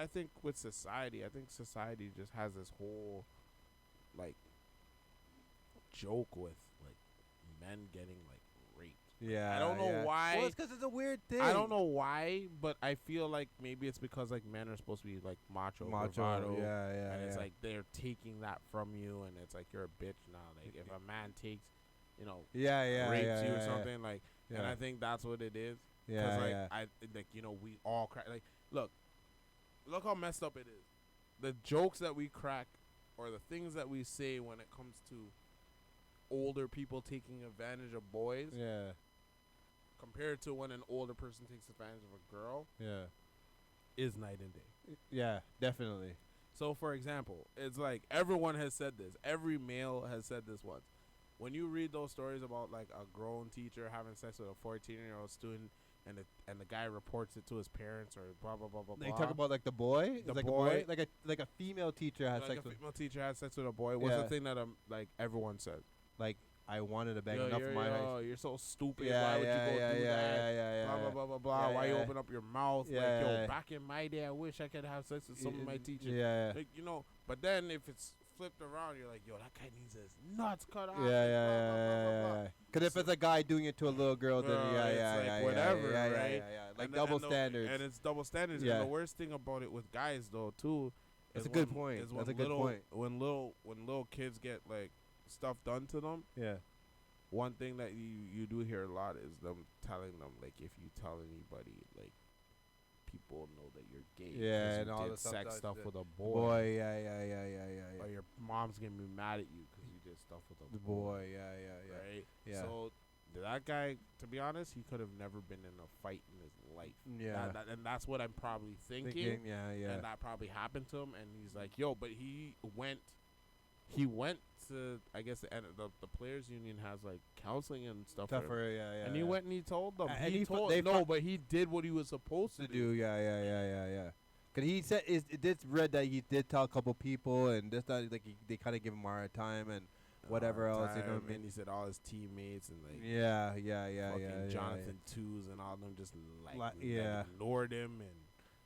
think with society, I think society just has this whole like joke with like men getting like raped. Yeah. I don't know why. Well, it's because it's a weird thing. I don't know why, but I feel like maybe it's because like men are supposed to be like macho, bravado, Yeah. and it's like they're taking that from you, and it's like you're a bitch now. Like if a man takes, rapes you or something, like, Yeah. and I think that's what it is. Yeah, Cause like yeah. we all crack. Like look how messed up it is. The jokes that we crack, or the things that we say when it comes to older people taking advantage of boys, Yeah. compared to when an older person takes advantage of a girl, Yeah. is night and day. Yeah, definitely. So, for example, it's like everyone has said this. Every male has said this once. When you read those stories about like a grown teacher having sex with a 14-year-old student, and the guy reports it to his parents or blah blah blah blah They blah. talk about like the boy. The It's like boy. a boy, like a female teacher has like sex a with. female teacher had sex with a boy. What's Yeah. the thing that like everyone says? Like I wanted to bang Yo, enough for my high. you're so stupid. Yeah, Why would yeah, you go yeah, do yeah, that? yeah, Blah blah blah blah blah. Yeah, Why you yeah. open up your mouth? Yeah, like yeah. back in my day, I wish I could have sex with some of my teachers. Yeah. Like, but then if it's flipped around, you're like, yo, that guy needs his nuts cut off. Yeah, and yeah, blah, blah, blah, blah, blah. yeah. Because if it's a guy doing it to a little girl, then Bro, yeah, it's yeah, like yeah, whatever, yeah, right? yeah. Like And double the- standards. And it's double standards. Yeah. And the worst thing about it with guys, though, too, That's is a good when- point. is That's when a good little, point. When little kids get like stuff done to them, Yeah. one thing that you do hear a lot is them telling them like, if you tell anybody, like, people know that you're gay. Yeah, 'cause and you all did the stuff sex that- stuff that- with a Boy, yeah. or your mom's gonna be mad at you because you did stuff with a The boy, yeah. right? Yeah. So that guy, to be honest, he could have never been in a fight in his life. Yeah. And that's what I'm probably thinking. Yeah. And that probably happened to him. And he's like, yo, but he went to, I guess, the players union has like counseling and stuff. for him. Tougher, yeah. And he went and he told them. And he he told but he did what he was supposed to to do, yeah. Cause he said it did read that he did tell a couple people, and this that like they kind of give him a hard time and whatever else, you know what I mean? And he said all his teammates and like Yeah. fucking Jonathan Twos and all of them just like ignored him and.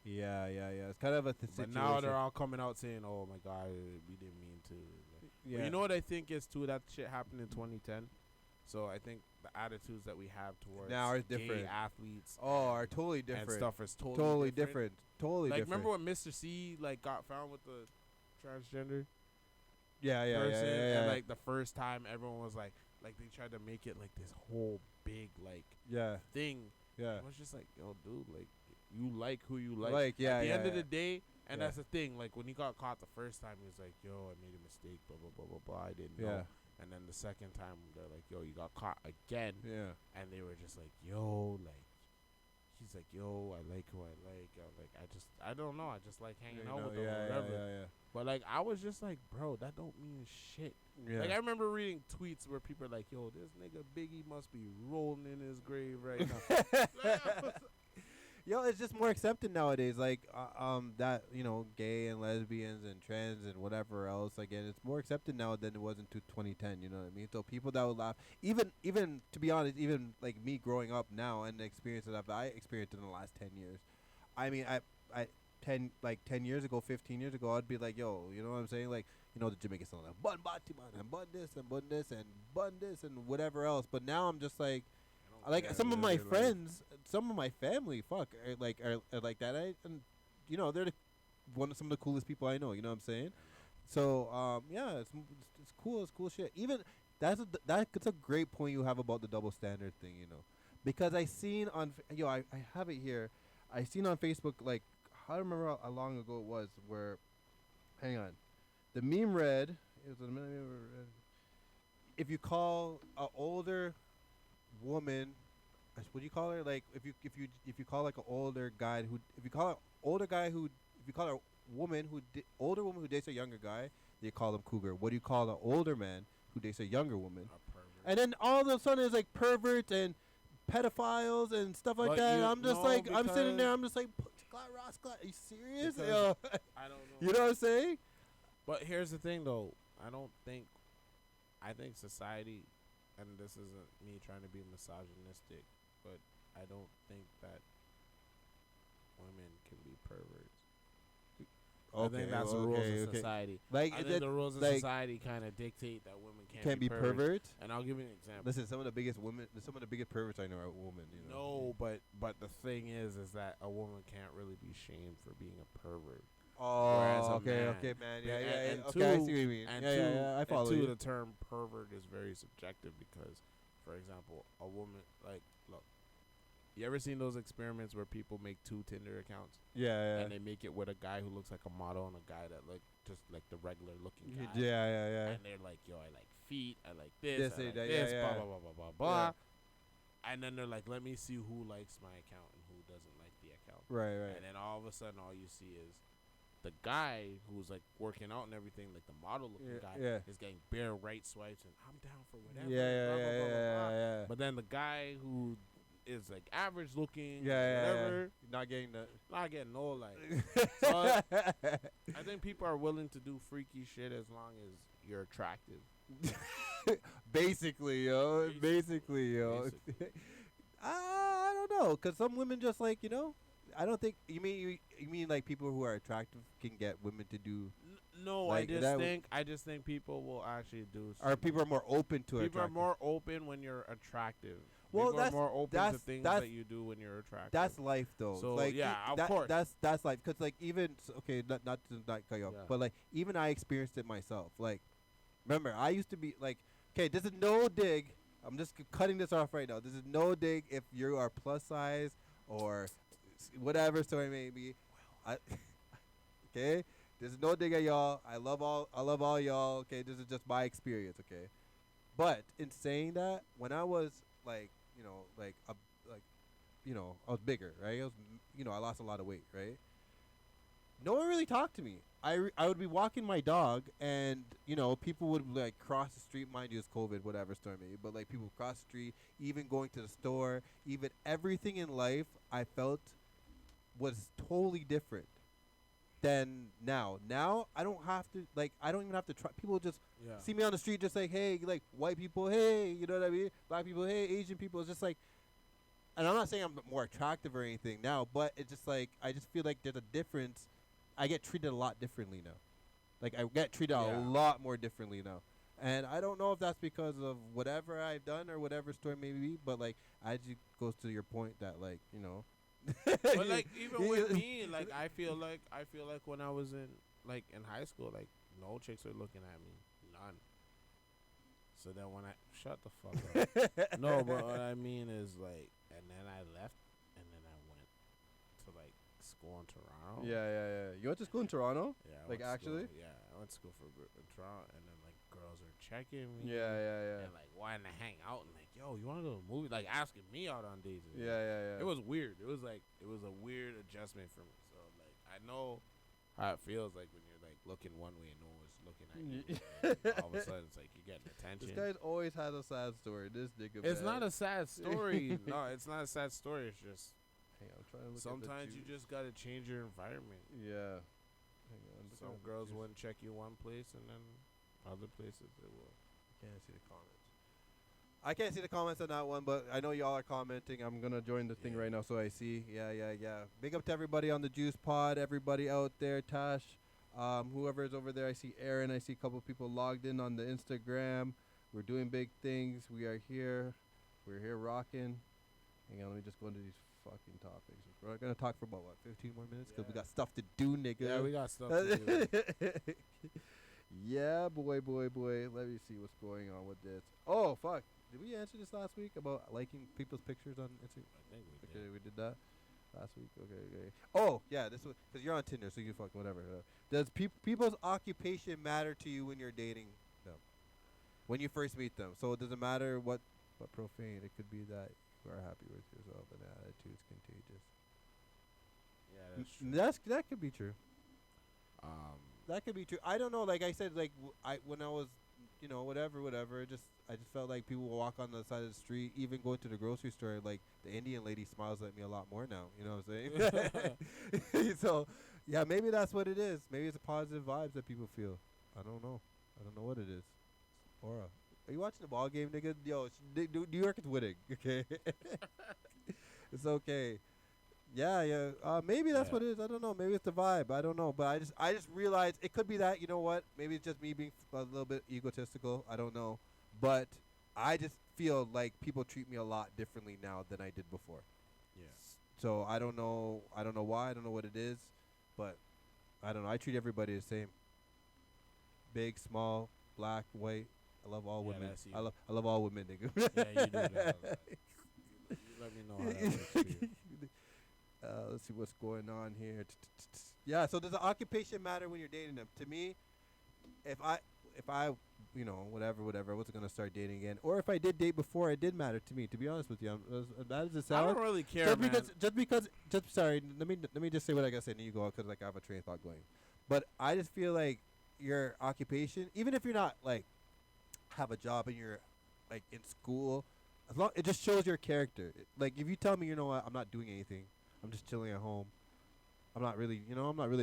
Yeah. It's kind of a situation. But now they're all coming out saying, "Oh my God, we didn't mean to." Like, Yeah. But you know what I think is too? That shit happened in 2010. So I think the attitudes that we have towards Now are gay different. athletes are totally and different. stuff is Totally different. Totally Like different. remember when Mr. C like got found with the transgender Yeah. person, and like the first time everyone was like they tried to make it like this whole big like Yeah. thing. Yeah. I was just like, yo, dude, like you like who you like. Like, yeah, At the yeah, end of yeah. the day, and Yeah. that's the thing. Like when he got caught the first time, he was like, "Yo, I made a mistake." Blah blah blah blah blah. I didn't know. Yeah. And then the second time, they're like, "Yo, you got caught again." Yeah. And they were just like, "Yo, like." He's like, "Yo, I like who I like. I don't know. I just like hanging out with them or whatever." Yeah. But like, I was just like, "Bro, that don't mean shit." Yeah. Like I remember reading tweets where people are like, "Yo, this nigga Biggie must be rolling in his grave right now." Yo, it's just more accepted nowadays. Like, that gay and lesbians and trans and whatever else. Again, it's more accepted now than it was in 2010. You know what I mean? So people that would laugh, even to be honest, even like me growing up now and the experiences that I experienced in the last 10 years. I mean, I 10 years ago, 15 years ago, I'd be like, yo, you know what I'm saying? Like, you know, the Jamaican song, like, bun bati man, and bun this, and bun this, and bun this, and whatever else. But now I'm just like, some of my friends, some of my family, are like that. And you know, they're some of the coolest people I know. You know what I'm saying? So, yeah, it's cool. It's cool shit. Even that's a great point you have about the double standard thing. You know, because I seen on I have it here. I seen on Facebook, like, I don't remember how long ago it was, where, hang on, the meme read, it was if you call an older woman, what do you call her? Like, if you call like an older guy if you call a woman older woman who dates a younger guy, they call them cougar. What do you call an older man who dates a younger woman? A pervert. And then all of a sudden it's like perverts and pedophiles and stuff like that. I'm just like, I'm sitting there, I'm just like, are you serious? Yo. I don't know. You know what I'm saying? But here's the thing, though. I think society, and this isn't me trying to be misogynistic, but I don't think that women can be perverts. I think that's the rules of society. Like, I think the rules of society kind of dictate that women can't be perverts. And I'll give you an example. Listen, some of the biggest perverts I know are women. You know. No, but the thing is that a woman can't really be shamed for being a pervert. Oh, okay, man. Yeah. And Okay, I see what you mean. Yeah, I follow you. The term pervert is very subjective because, for example, a woman, like, look, you ever seen those experiments where people make 2 Tinder accounts? Yeah. And they make it with a guy who looks like a model and a guy that look just like the regular looking guy. Yeah. And they're like, yo, I like feet, I like this, I like this, blah, blah, blah, blah, blah, blah. Yeah. And then they're like, let me see who likes my account and who doesn't like the account. Right. And then all of a sudden, all you see is the guy who's like working out and everything, like the model looking guy, is getting bare right swipes and I'm down for whatever. Yeah. But then the guy who is like average looking, whatever, not getting no like. So I think people are willing to do freaky shit as long as you're attractive. Basically, yo. I don't know, cause some women just like, you know. I don't think you mean like people who are attractive can get women to do. No, like, I just think people will actually do. Or people are more open to it. People are more open when you're attractive. Well, people are more open to things that you do when you're attractive. That's life, though. So like, of course, that's life. Cause like even not to cut you off, but like even I experienced it myself. Like, remember, I used to be like, okay, this is no dig. I'm just cutting this off right now. This is no dig if you are plus size or whatever story may be. Okay, this is no dig at y'all. I love all y'all. Okay, this is just my experience. Okay, but in saying that, when I was like, I was bigger, right? I lost a lot of weight, right? No one really talked to me. I would be walking my dog, and people would like cross the street. Mind you, it's COVID, whatever story may be, but like people cross the street, even going to the store, even everything in life, I felt was totally different than now. Now I don't even have to try. People just see me on the street, just like, hey, like white people, hey, you know what I mean? Black people, hey, Asian people. It's just like, and I'm not saying I'm more attractive or anything now, but it's just like, I just feel like there's a difference. I get treated a lot differently now. Like, I get treated a lot more differently now. And I don't know if that's because of whatever I've done or whatever story may be, but like, I just goes to your point that, like, but like even with me, like I feel like when I was in high school, like no chicks are looking at me, none. So then when I shut the fuck up, no, but what I mean is like, and then I left, and then I went to like school in Toronto. Yeah. You went to school in Toronto? Yeah. Like actually? I went to school in Toronto, and then like girls are checking me. Yeah. And like wanting to hang out and like, yo, you want to go to a movie? Like asking me out on dates. Yeah. It was weird. It was a weird adjustment for me. So like I know how it feels like when you're like looking one way and no one's looking at you. And all of a sudden it's like you're getting attention. This guy's always had a sad story. This nigga. It's not a sad story. No, it's not a sad story. It's just I'm trying to look sometimes you just gotta change your environment. Yeah. Hang on. Some girls wouldn't check you one place and then other places they will. Can't see the comments. I can't see the comments on that one, but I know y'all are commenting. I'm gonna join the thing Yeah. right now, so I see. Yeah. Big up to everybody on the Juice Pod, everybody out there, Tash, whoever's over there. I see Aaron. I see a couple people logged in on the Instagram. We're doing big things. We are here. We're here rocking. Hang on, let me just go into these fucking topics. We're gonna talk for about 15 more minutes because we Yeah. got stuff to do, nigga. Yeah, we got stuff to do. Yeah, boy. Let me see what's going on with this. Oh, fuck. Did we answer this last week about liking people's pictures on Instagram? I think we Okay, did. we did that last week. Okay. Oh, yeah, this was because you're on Tinder, so you fuck whatever. Does people's occupation matter to you when you're dating them? When you first meet them, so it doesn't matter what profane. It could be that you are happy with yourself and that attitude's contagious. Yeah, that's true. That could be true. That could be true. I don't know. Like I said, like when I was, whatever. I just felt like people will walk on the side of the street, even going to the grocery store. Like the Indian lady smiles at me a lot more now. You know what I'm saying? So, yeah, maybe that's what it is. Maybe it's a positive vibes that people feel. I don't know. I don't know what it is. Aura, are you watching the ball game, nigga? Yo, New York is winning. Okay, it's okay. Yeah. Maybe that's Yeah. what it is. I don't know. Maybe it's the vibe. I don't know. But I just realized it could be that. You know what? Maybe it's just me being a little bit egotistical. I don't know. But I just feel like people treat me a lot differently now than I did before. Yeah. So I don't know. I don't know why. I don't know what it is. But I don't know. I treat everybody the same. Big, small, black, white. I love all Yeah, women. that's you. I love all women, nigga. Yeah, you do that. You let me know how that works for you. Let's see what's going on here. Yeah, so does the occupation matter when you're dating them? To me, if I whatever, I wasn't gonna start dating again. Or if I did date before, it did matter to me. To be honest with you, as bad as it I sounds, don't really care, man. sorry. Let me just say what I gotta say, and then you go because like I have a train of thought going. But I just feel like your occupation, even if you're not like have a job and you're like in school, as long it just shows your character. Like if you tell me, you know what, I'm not doing anything, I'm just chilling at home. I'm not really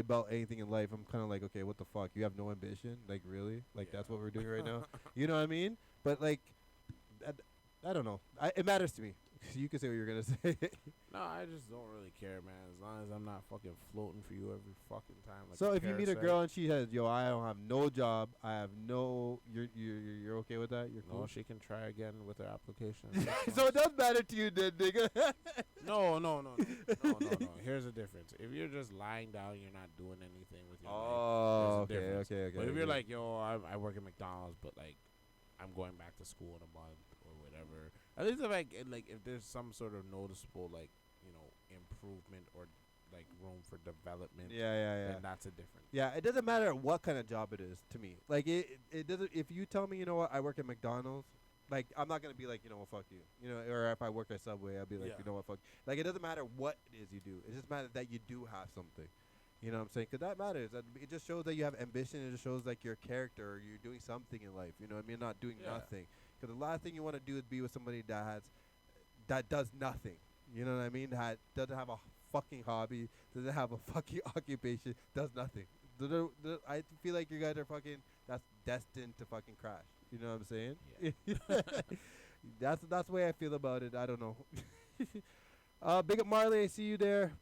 about anything in life. I'm kind of like, okay, what the fuck? You have no ambition? Like, really? Like, that's what we're doing right now? You know what I mean? But, like, I don't know. It matters to me. You can say what you're going to say. No, I just don't really care, man. As long as I'm not fucking floating for you every fucking time. Like So, a if you meet a parasite. girl and she says, yo, I don't have no job, I have no... You're okay with that? You're cool? No, she can try again with her application. So, it does matter to you then, nigga. No. Here's the difference. If you're just lying down, you're not doing anything with your life. Oh, There's a difference. okay. But if you're like, yo, I work at McDonald's, but like, I'm going back to school in a month or whatever. At least if there's some sort of noticeable improvement or like room for development. Yeah. Then that's a difference. Yeah, it doesn't matter what kind of job it is to me. Like it doesn't. If you tell me, you know what, I work at McDonald's, like I'm not gonna be like, you know what, fuck you. You know, or if I work at Subway, I'll be like, Yeah. you know what, fuck. Like it doesn't matter what it is you do. It just matters that you do have something. You know what I'm saying? 'Cause that matters. It just shows that you have ambition. It just shows like your character. Or you're doing something in life. You know what I mean? Not doing Yeah. nothing. 'Cause the last thing you want to do is be with somebody that does nothing. You know what I mean? That doesn't have a fucking hobby, doesn't have a fucking occupation, does nothing. I feel like you guys are fucking. That's destined to fucking crash. You know what I'm saying? Yeah. That's the way I feel about it. I don't know. Big up Marley, I see you there.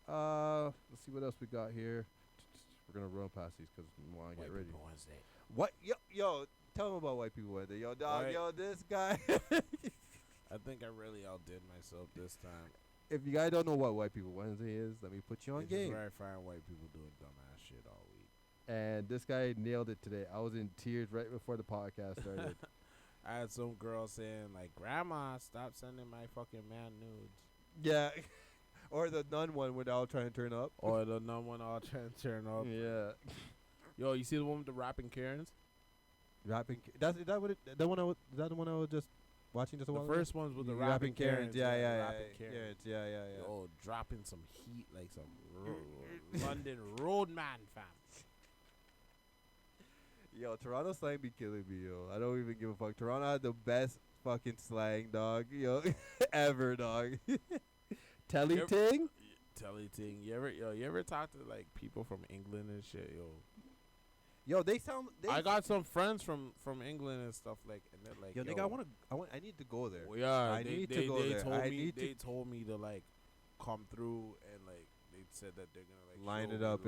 Let's see what else we got here. We're gonna run past these because we want to get White ready. People Wednesday. What? Yo, tell them about White People Wednesday. Yo, dog. Right. Yo, this guy. I think I really outdid myself this time. If you guys don't know what White People Wednesday is, let me put you on This is game. where I find white people doing dumbass shit all week. And this guy nailed it today. I was in tears right before the podcast started. I had some girl saying like, "Grandma, stop sending my fucking man nudes." Yeah. Or the nun one when they're all trying to turn up. Or the number one all trying to turn up. Yeah. Yo, you see the one with the rapping Karens? Rapping. Is that the one I was just watching just a The while ago? first one's with the rapping Karens. Yeah. rapping Karens. Yeah. Yo, dropping some heat like some London roadman, fam. Yo, Toronto slang be killing me, yo. I don't even give a fuck. Toronto had the best fucking slang, dog. Yo, ever, dog. Telly Yep. ting? Telly ting. You ever talk to like people from England and shit, yo? Yo, they sound. I got some friends from England and stuff like, and they're like, Yo, nigga, I need to go there. Well, yeah, I need to go there. They told me to like come through and like they said that they're gonna like line it up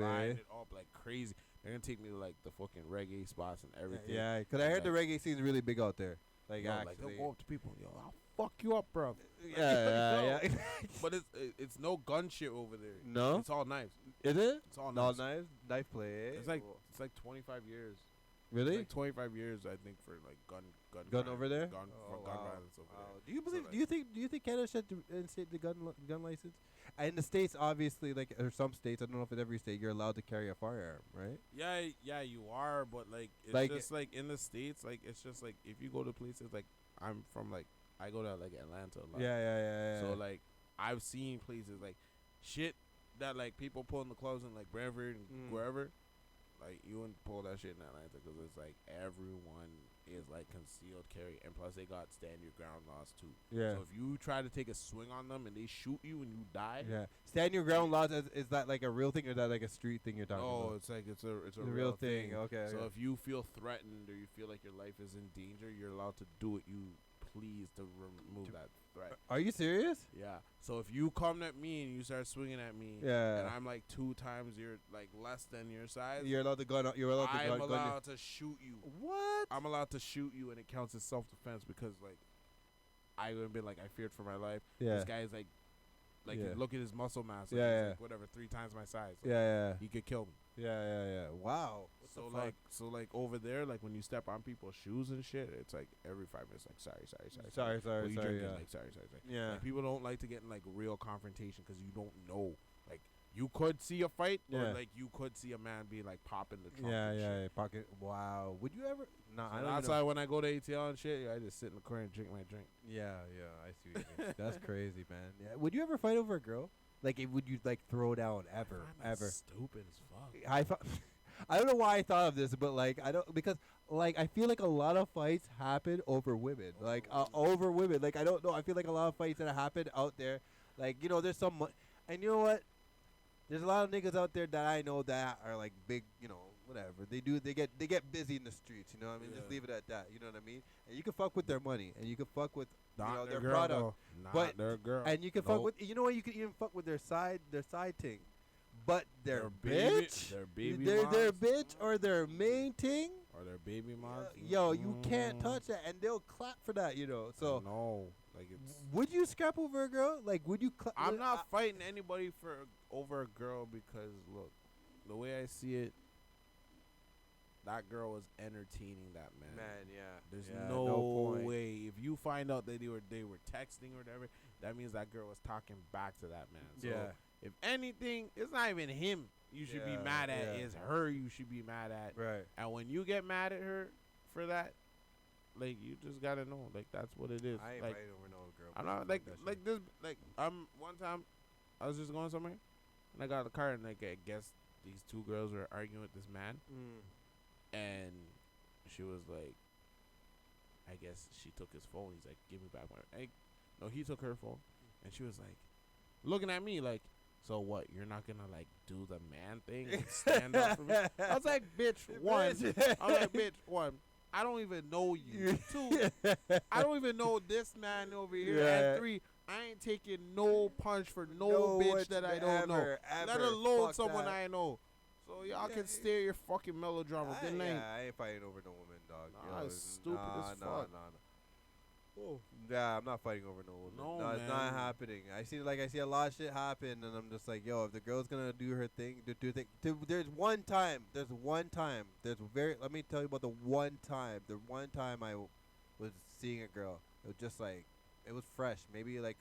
like crazy. They're gonna take me to like the fucking reggae spots and everything. Yeah, because I heard the reggae scene's really big out there. Like, like actually, they'll go up to people, yo, I'll fuck you up, bro. Yeah. But it's no gun shit over there. No, it's all knives. Is it? It's all No knives. knife play. It's like 25 years. Really? It's like 25 years, I think, for like gun crime. Over there. Gun violence over there. Do you believe? So, Do you think Canada should reinstate the gun license? In the states, obviously, like or some states, I don't know if it's every state, you're allowed to carry a firearm, right? Yeah, you are, but like it's Like, just like in the states, like it's just like if you go to places like I'm from, like I go to like Atlanta a lot. Yeah. So like I've seen places like shit that like people pull in the clubs in like Brantford and wherever. Like you wouldn't pull that shit in Atlanta because it's like everyone is like concealed carry, and plus they got stand your ground laws too. Yeah. So if you try to take a swing on them and they shoot you and you die, Yeah. Stand your ground laws. Is that like a real thing or is that like a street thing you're talking about? no, it's like it's a The real thing. Okay. So if you feel threatened or you feel like your life is in danger, you're allowed to do what you please to remove that threat. Are you serious? Yeah. So if you come at me and you start swinging at me, Yeah. and I'm like 2 times your like less than your size, You're allowed to gun. You're allowed to I'm gun. allowed to shoot you. What? I'm allowed to shoot you, and it counts as self-defense because like I would have been like I feared for my life. Yeah. This guy is like Yeah. look at his muscle mass. Like, Yeah, he's yeah. like whatever 3 times my size. Like, Yeah. He could kill me. Yeah. Wow. What So the fuck? like over there, like when you step on people's shoes and shit, it's like every 5 minutes, like sorry. Sorry, What you drinking? yeah. Like sorry. Yeah. Like, people don't like to get in like real confrontation because you don't know. Like you could see a fight, Yeah. or like you could see a man be like popping the trunk. and shit. Yeah. Pocket. Wow. Would you ever? Nah, So I don't. outside when I go to ATL and shit, I just sit in the corner and drink my drink. Yeah. I see what you mean. That's crazy, man. Yeah. Would you ever fight over a girl? Like, would you like throw down ever? I find that stupid as fuck. I don't know why I thought of this, but like I don't because like I feel like a lot of fights happen over women, over women. Like I don't know. I feel like a lot of fights that happen out there, like there's some, and you know what? There's a lot of niggas out there that I know that are like big, whatever they do. They get busy in the streets. You know what I mean? Just Yeah. leave it at that. You know what I mean? And you can fuck with their money, and you can fuck with Not their girl, product, though. Not but their girl. and you can fuck Nope. with. You know what? You can even fuck with their side thing. But their baby- bitch, their baby their moms. bitch or their main thing, Or their baby moms. yo, you can't touch that, and they'll clap for that, So, no, like it's. would you scrap over a girl? Like, would you? I'm not fighting anybody over a girl because look, the way I see it, that girl was entertaining that man. yeah. There's Yeah, no point. way. If you find out that they were texting or whatever, that means that girl was talking back to that man. So Yeah. if anything, it's not even him you should be Yeah, mad at. yeah. It's her you should be mad at. Right. And when you get mad at her for that, like you just gotta know, like that's what it is. I ain't like fighting over no girl. I'm not like this. Like one time, I was just going somewhere, and I got in the car, and like I guess these 2 girls were arguing with this man, and she was like, I guess she took his phone. He's like, give me back my. No, he took her phone, and she was like, looking at me like, so what? You're not gonna like do the man thing and stand up for me? I was like, bitch, one. I was like, bitch, one. I don't even know you. 2, I don't even know this man over here. Yeah. And 3, I ain't taking no punch for no bitch that I don't know. ever, Let alone fuck someone that. I know. So y'all can stare your fucking melodrama. Good night. I ain't fighting over no woman, dog. Nah, Yo, it's stupid as fuck. Oh. Yeah, I'm not fighting over no woman. No, It's not man. happening. I see a lot of shit happen, and I'm just like, yo, if the girl's gonna do her thing, there's one time. Let me tell you about the one time. The one time I was seeing a girl. It was just like, it was fresh. Maybe like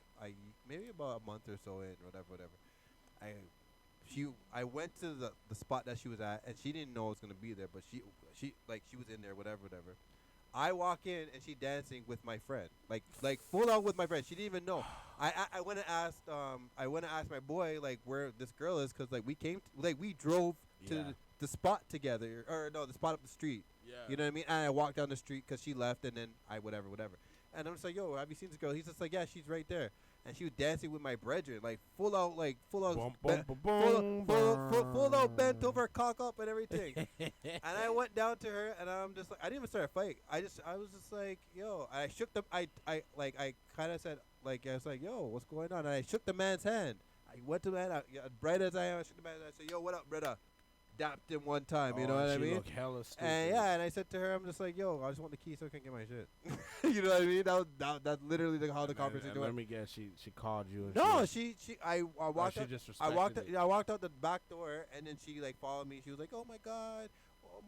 maybe about a month or so in, whatever. I went to the spot that she was at, and she didn't know I was gonna be there, but she was in there, whatever. I walk in and she dancing with my friend, like full out with my friend. She didn't even know. I went and asked my boy like where this girl is, cause like we drove to Yeah. the spot together, or no, the spot up the street. Yeah. You know what I mean? And I walked down the street cause she left, and then whatever. And I'm just like, yo, have you seen this girl? He's just like, yeah, she's right there. And she was dancing with my brethren, like full out, Bum, full bum, bum, bum, out full out bent over, cock up and everything. And I went down to her, and I'm just like, I didn't even start a fight. I was just like, yo. I shook the, I kind of said, like, I was like, yo, what's going on? And I shook the man's hand. I went to the man, bright as I am. I shook the man's hand. I said, yo, what up, brother? Dapped him one time, you know what I mean? Look hella stupid. And yeah, and I said to her, I'm just like, yo, I just want the key so I can get my shit. You know what I mean? That's literally how the conversation went. Let me guess, she called you. And No, I walked out. She just I respected walked out the back door, and then she like followed me. She was like, "Oh my god,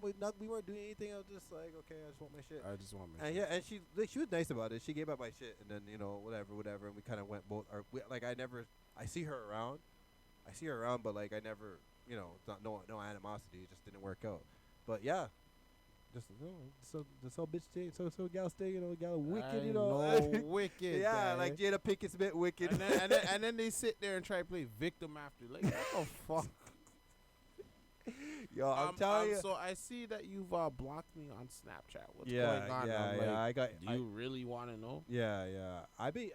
we weren't doing anything." I was just like, "Okay, I just want my shit." I just want my And shit. yeah, and she was nice about it. She gave up my shit, and then whatever, and we kind of went both. I see her around, but like I never, it's not no animosity. It just didn't work out. But yeah. Just so bitch stay, so gal stay, gal wicked, No wicked. Yeah, guy. like Jada Pinkett Smith wicked. And then they sit there and try to play victim after. Like, what the fuck? Yo, I'm telling you. So I see that you've blocked me on Snapchat. What's going on? Yeah. Do you really want to know? Yeah. I be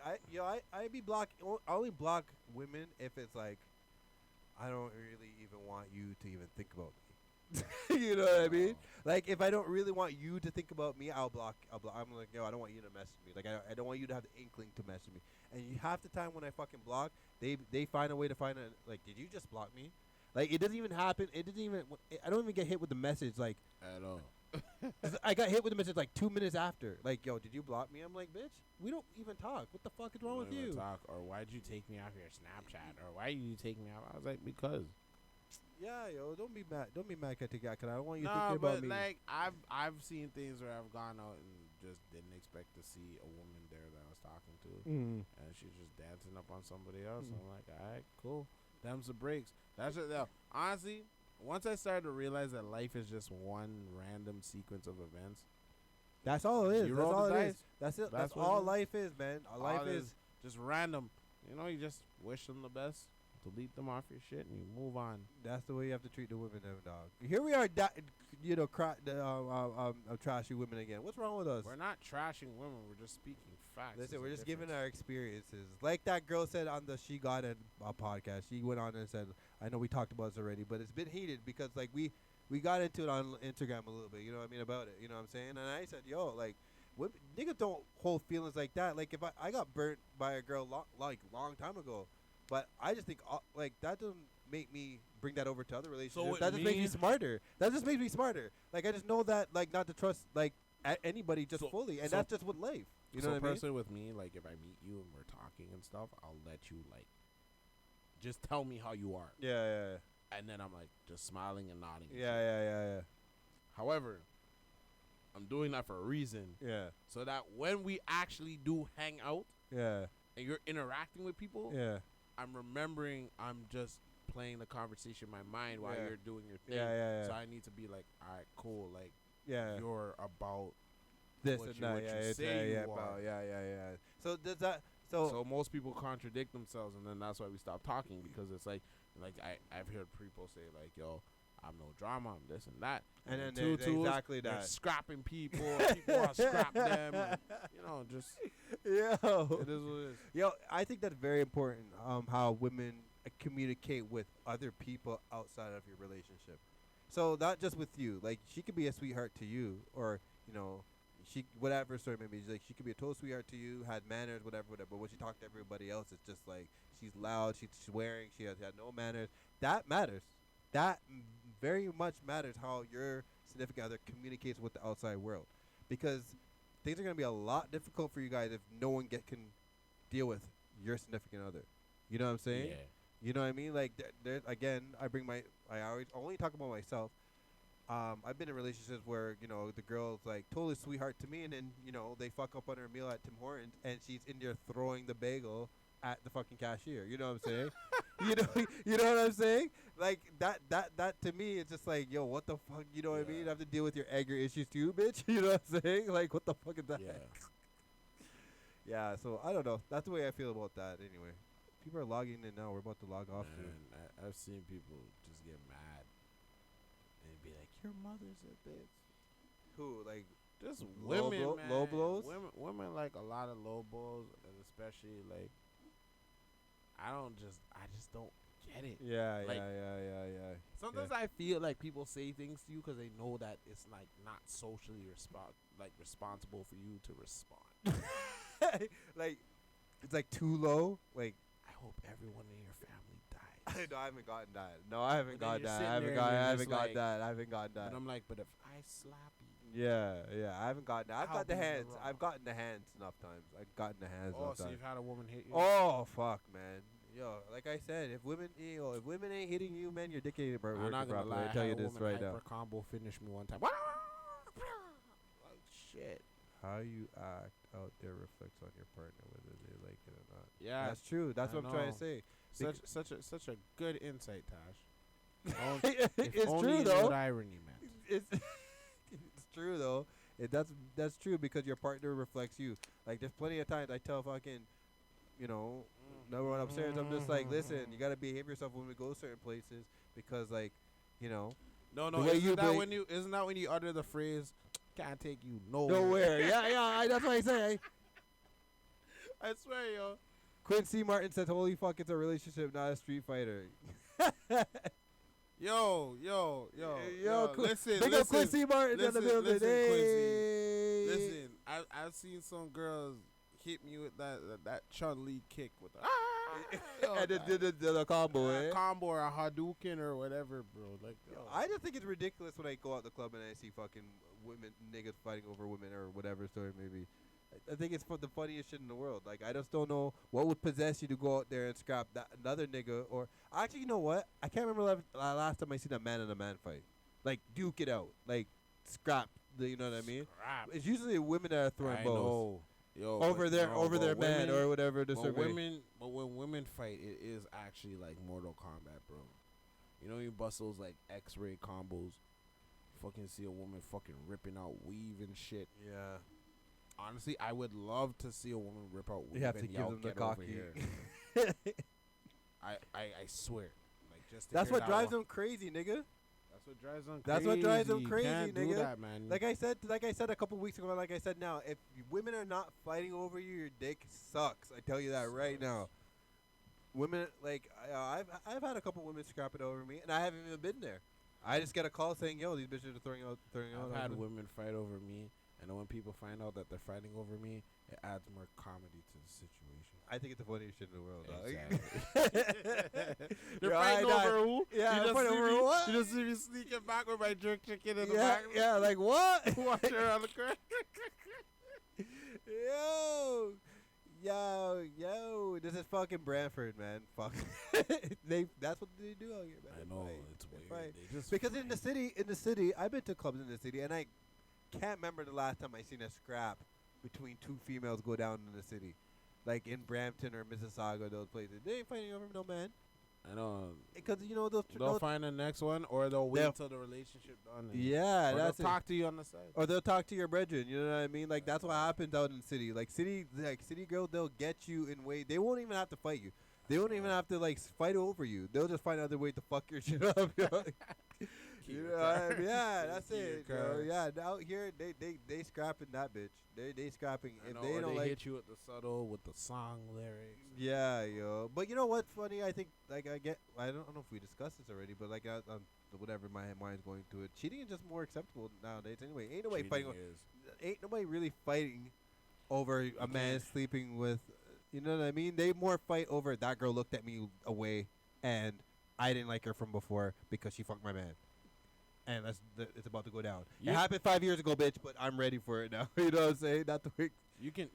block. I only block women if it's like I don't really even want you to even think about me. You know what I mean? Like if I don't really want you to think about me, I'll block. I'm like, yo, I don't want you to message me. Like I don't want you to have the inkling to message me. And half the time when I fucking block, they find a way to find a like, did you just block me? Like it doesn't even happen. It doesn't even. I don't even get hit with the message like At all. I got hit with the message like 2 minutes after. Like, yo, did you block me? I'm like, bitch, we don't even talk. What the fuck is wrong with you? Talk, or why'd you take me off your Snapchat? Or why did you take me off? I was like, because. Yeah, yo, don't be mad. Don't be mad at the guy, cause I don't want you No, thinking about but me. like I've seen things where I've gone out and just didn't expect to see a woman there that I was talking to, and she's just dancing up on somebody else. I'm like, all right, cool. Them's the breaks. That's it. Honestly, once I started to realize that life is just one random sequence of events. That's all it is. You That's roll all the it dice. is. That's it. That's That's what all it is. life is, man. Life is. just random. You just wish them the best, delete them off your shit, and you move on. That's the way you have to treat the women, them dog. Here we are, trashy women again. What's wrong with us? We're not trashing women. We're just speaking facts. Listen, There's we're a just giving difference. our experiences. Like that girl said on the She Got It podcast. She went on and said, I know we talked about this already, but it's been heated because like we got into it on Instagram a little bit, you know what I mean, about it. You know what I'm saying? And I said, yo, like, niggas don't hold feelings like that. Like if I got burnt by a girl long time ago, but I just think like that doesn't make me bring that over to other relationships. That just makes me smarter. That just makes me smarter. Like I just know that like not to trust like anybody just fully, and that's just with life. You know what I mean? Personally, with me, like if I meet you and we're talking and stuff, I'll let you like just tell me how you are. Yeah. And then I'm like just smiling and nodding. Yeah. However, I'm doing that for a reason. Yeah. So that when we actually do hang out Yeah. and you're interacting with people, Yeah. I'm remembering I'm just playing the conversation in my mind while you're doing your thing. Yeah. So I need to be like, all right, cool. Like, Yeah. you're about This what and you- that. what you Yeah. say Yeah. you are. Yeah. So does that? So most people contradict themselves, and then that's why we stop talking, because it's like I've heard people say like, yo, I'm no drama, I'm this and that. And then they're exactly they're that. scrapping people. People want to scrap them. And, just Yo. it is what it is. Yo, I think that's very important. How women communicate with other people outside of your relationship. So not just with you. Like she could be a sweetheart to you, or she whatever story maybe. Like she could be a total sweetheart to you, had manners, whatever. But when she talked to everybody else, it's just like she's loud, she's swearing, she had no manners. That matters. That very much matters how your significant other communicates with the outside world, because things are gonna be a lot difficult for you guys if no one can deal with your significant other. You know what I'm saying? Yeah. You know what I mean? Like, there again, I always only talk about myself. I've been in relationships where the girl's like totally sweetheart to me, and then they fuck up on her meal at Tim Hortons, and she's in there throwing the bagel at the fucking cashier. You know what I'm saying? you know what I'm saying? Like that to me, it's just like, yo, what the fuck? You know what I mean? You have to deal with your anger issues too, bitch. You know what I'm saying? Like, what the fuck is that? Yeah. Yeah. So I don't know. That's the way I feel about that. Anyway, people are logging in now. We're about to log off soon. Man, I've seen people just get mad and be like, "Your mother's a bitch." Who like? Just Low women, blow- man. low blows? Women like a lot of low blows, and especially like, I just don't get it. Yeah. Like- Sometimes I feel like people say things to you because they know that it's like not socially responsible for you to respond. Like, it's like too low. Like, I hope everyone in your family dies. no, I haven't gotten that. No, I haven't But then gotten you're that. sitting I haven't there got. and I you're haven't just got like- that. I haven't gotten that. But I'm like, but if I slap you, Yeah, I haven't gotten that. I've I'll got the be in the hands. wrong. I've gotten the hands enough times. I've gotten the hands enough so times. you've had a woman hit you. Oh fuck, man. Yo, like I said, if women ain't hitting you, man, your dick ain't working I'm not gonna properly. lie. I tell I you had a this woman right now. hyper combo finish me one time. Like shit. How you act out there reflects on your partner, whether they like it or not. Yeah, That's true. That's I what I'm trying know. to say. Such a good insight, Tash. If It's only true you knew though. what irony meant. It's it's true though. That's true because your partner reflects you. Like there's plenty of times I tell fucking, number one upstairs. I'm just like, listen, you gotta behave yourself when we go certain places because like, No, the way you isn't that when you utter the phrase "can't take you nowhere. Yeah. That's what I say. I swear, yo. Quincy Martin says, "Holy fuck, it's a relationship, not a street fighter." Yo. Listen, Big up Quincy Martin in the building. Listen, Hey. Listen, I've seen some girls hit me with that Chun-Li kick with the And the combo, eh? combo or a Hadouken or whatever, bro. Like, I just think it's ridiculous when I go out the club and I see fucking niggas fighting over women or whatever story maybe. I think it's the funniest shit in the world. Like, I just don't know what would possess you to go out there and scrap another nigga. Or actually, you know what? I can't remember last time I seen a man in a man fight. Like, duke it out. Like, scrap. You know what I mean? Scrap. It's usually women that are throwing I bows. know. Yo, Over their man or whatever the survey. But when women fight, it is actually like Mortal Kombat, bro. You know, you bust those like X-ray combos. Fucking see a woman fucking ripping out weave and shit. Yeah. Honestly, I would love to see a woman rip out weave You have and to give yell, them the "Get over cocky. here." I swear. Like just to That's hear what that drives one. them crazy, nigga. That's what drives them crazy. That's what drives them crazy, Can't nigga. do that, man. Like I said a couple weeks ago, like I said now, if women are not fighting over you, your dick sucks. I tell you that right now. Women, like I've had a couple women scrap it over me, and I haven't even been there. I just get a call saying, "Yo, these bitches are throwing out." I've had women fight over me, and then when people find out that they're fighting over me, it adds more comedy to the situation. I think it's the funniest shit in the world. Exactly. They're Yo, fighting I- over who? Yeah, you I'm fighting over what? You just see me sneaking back with my jerk chicken in the Yeah, back. yeah, like what? Watch her on the ground. Yo, this is fucking Brantford, man. Fuck. That's what they do out here, man. I They know fight. it's They weird. fight. They just Because in the city, I've been to clubs in the city, and I can't remember the last time I seen a scrap between two females go down in the city, like in Brampton or Mississauga, those places. They ain't fighting over no man, I know. because those. They'll find the next one, or they'll wait They'll- until the relationship done. and- Yeah, or that's they'll it. talk to you on the side. Or they'll talk to your brethren. You know what I mean? Like that's what happens out in the city. Like city girls, they'll get you in way. They won't even have to fight you. They won't even have to like fight over you. They'll just find other way to fuck your shit up. Yo. You know what I mean? Yeah, that's Keep your it. Yo. cards. Yeah, out here they scrapping that bitch. They scrapping. I If know, they or don't they like. hit you with the subtle, with the song lyrics. Yeah, yo. But you know what's funny? I think like I don't know if we discussed this already, but like whatever my mind's going to it. Cheating is just more acceptable nowadays. Anyway, ain't nobody fighting. Cheating is. Ain't nobody really fighting over a man sleeping with. You know what I mean? They more fight over that girl looked at me away, and I didn't like her from before because she fucked my man. And it's about to go down. You- It happened 5 years ago, bitch, but I'm ready for it now. You know what I'm saying? Not the way. You can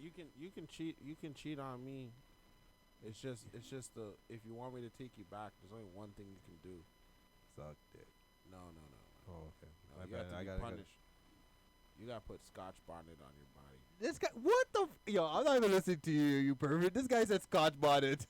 cheat on me. It's just the if you want me to take you back, there's only one thing you can do. Suck dick. No. Oh, okay. No, My you bad. got to I be gotta punished. You got to put Scotch bonnet on your body. This guy, what the? Yo, I'm not even listening to you, you pervert. This guy said Scotch bonnet.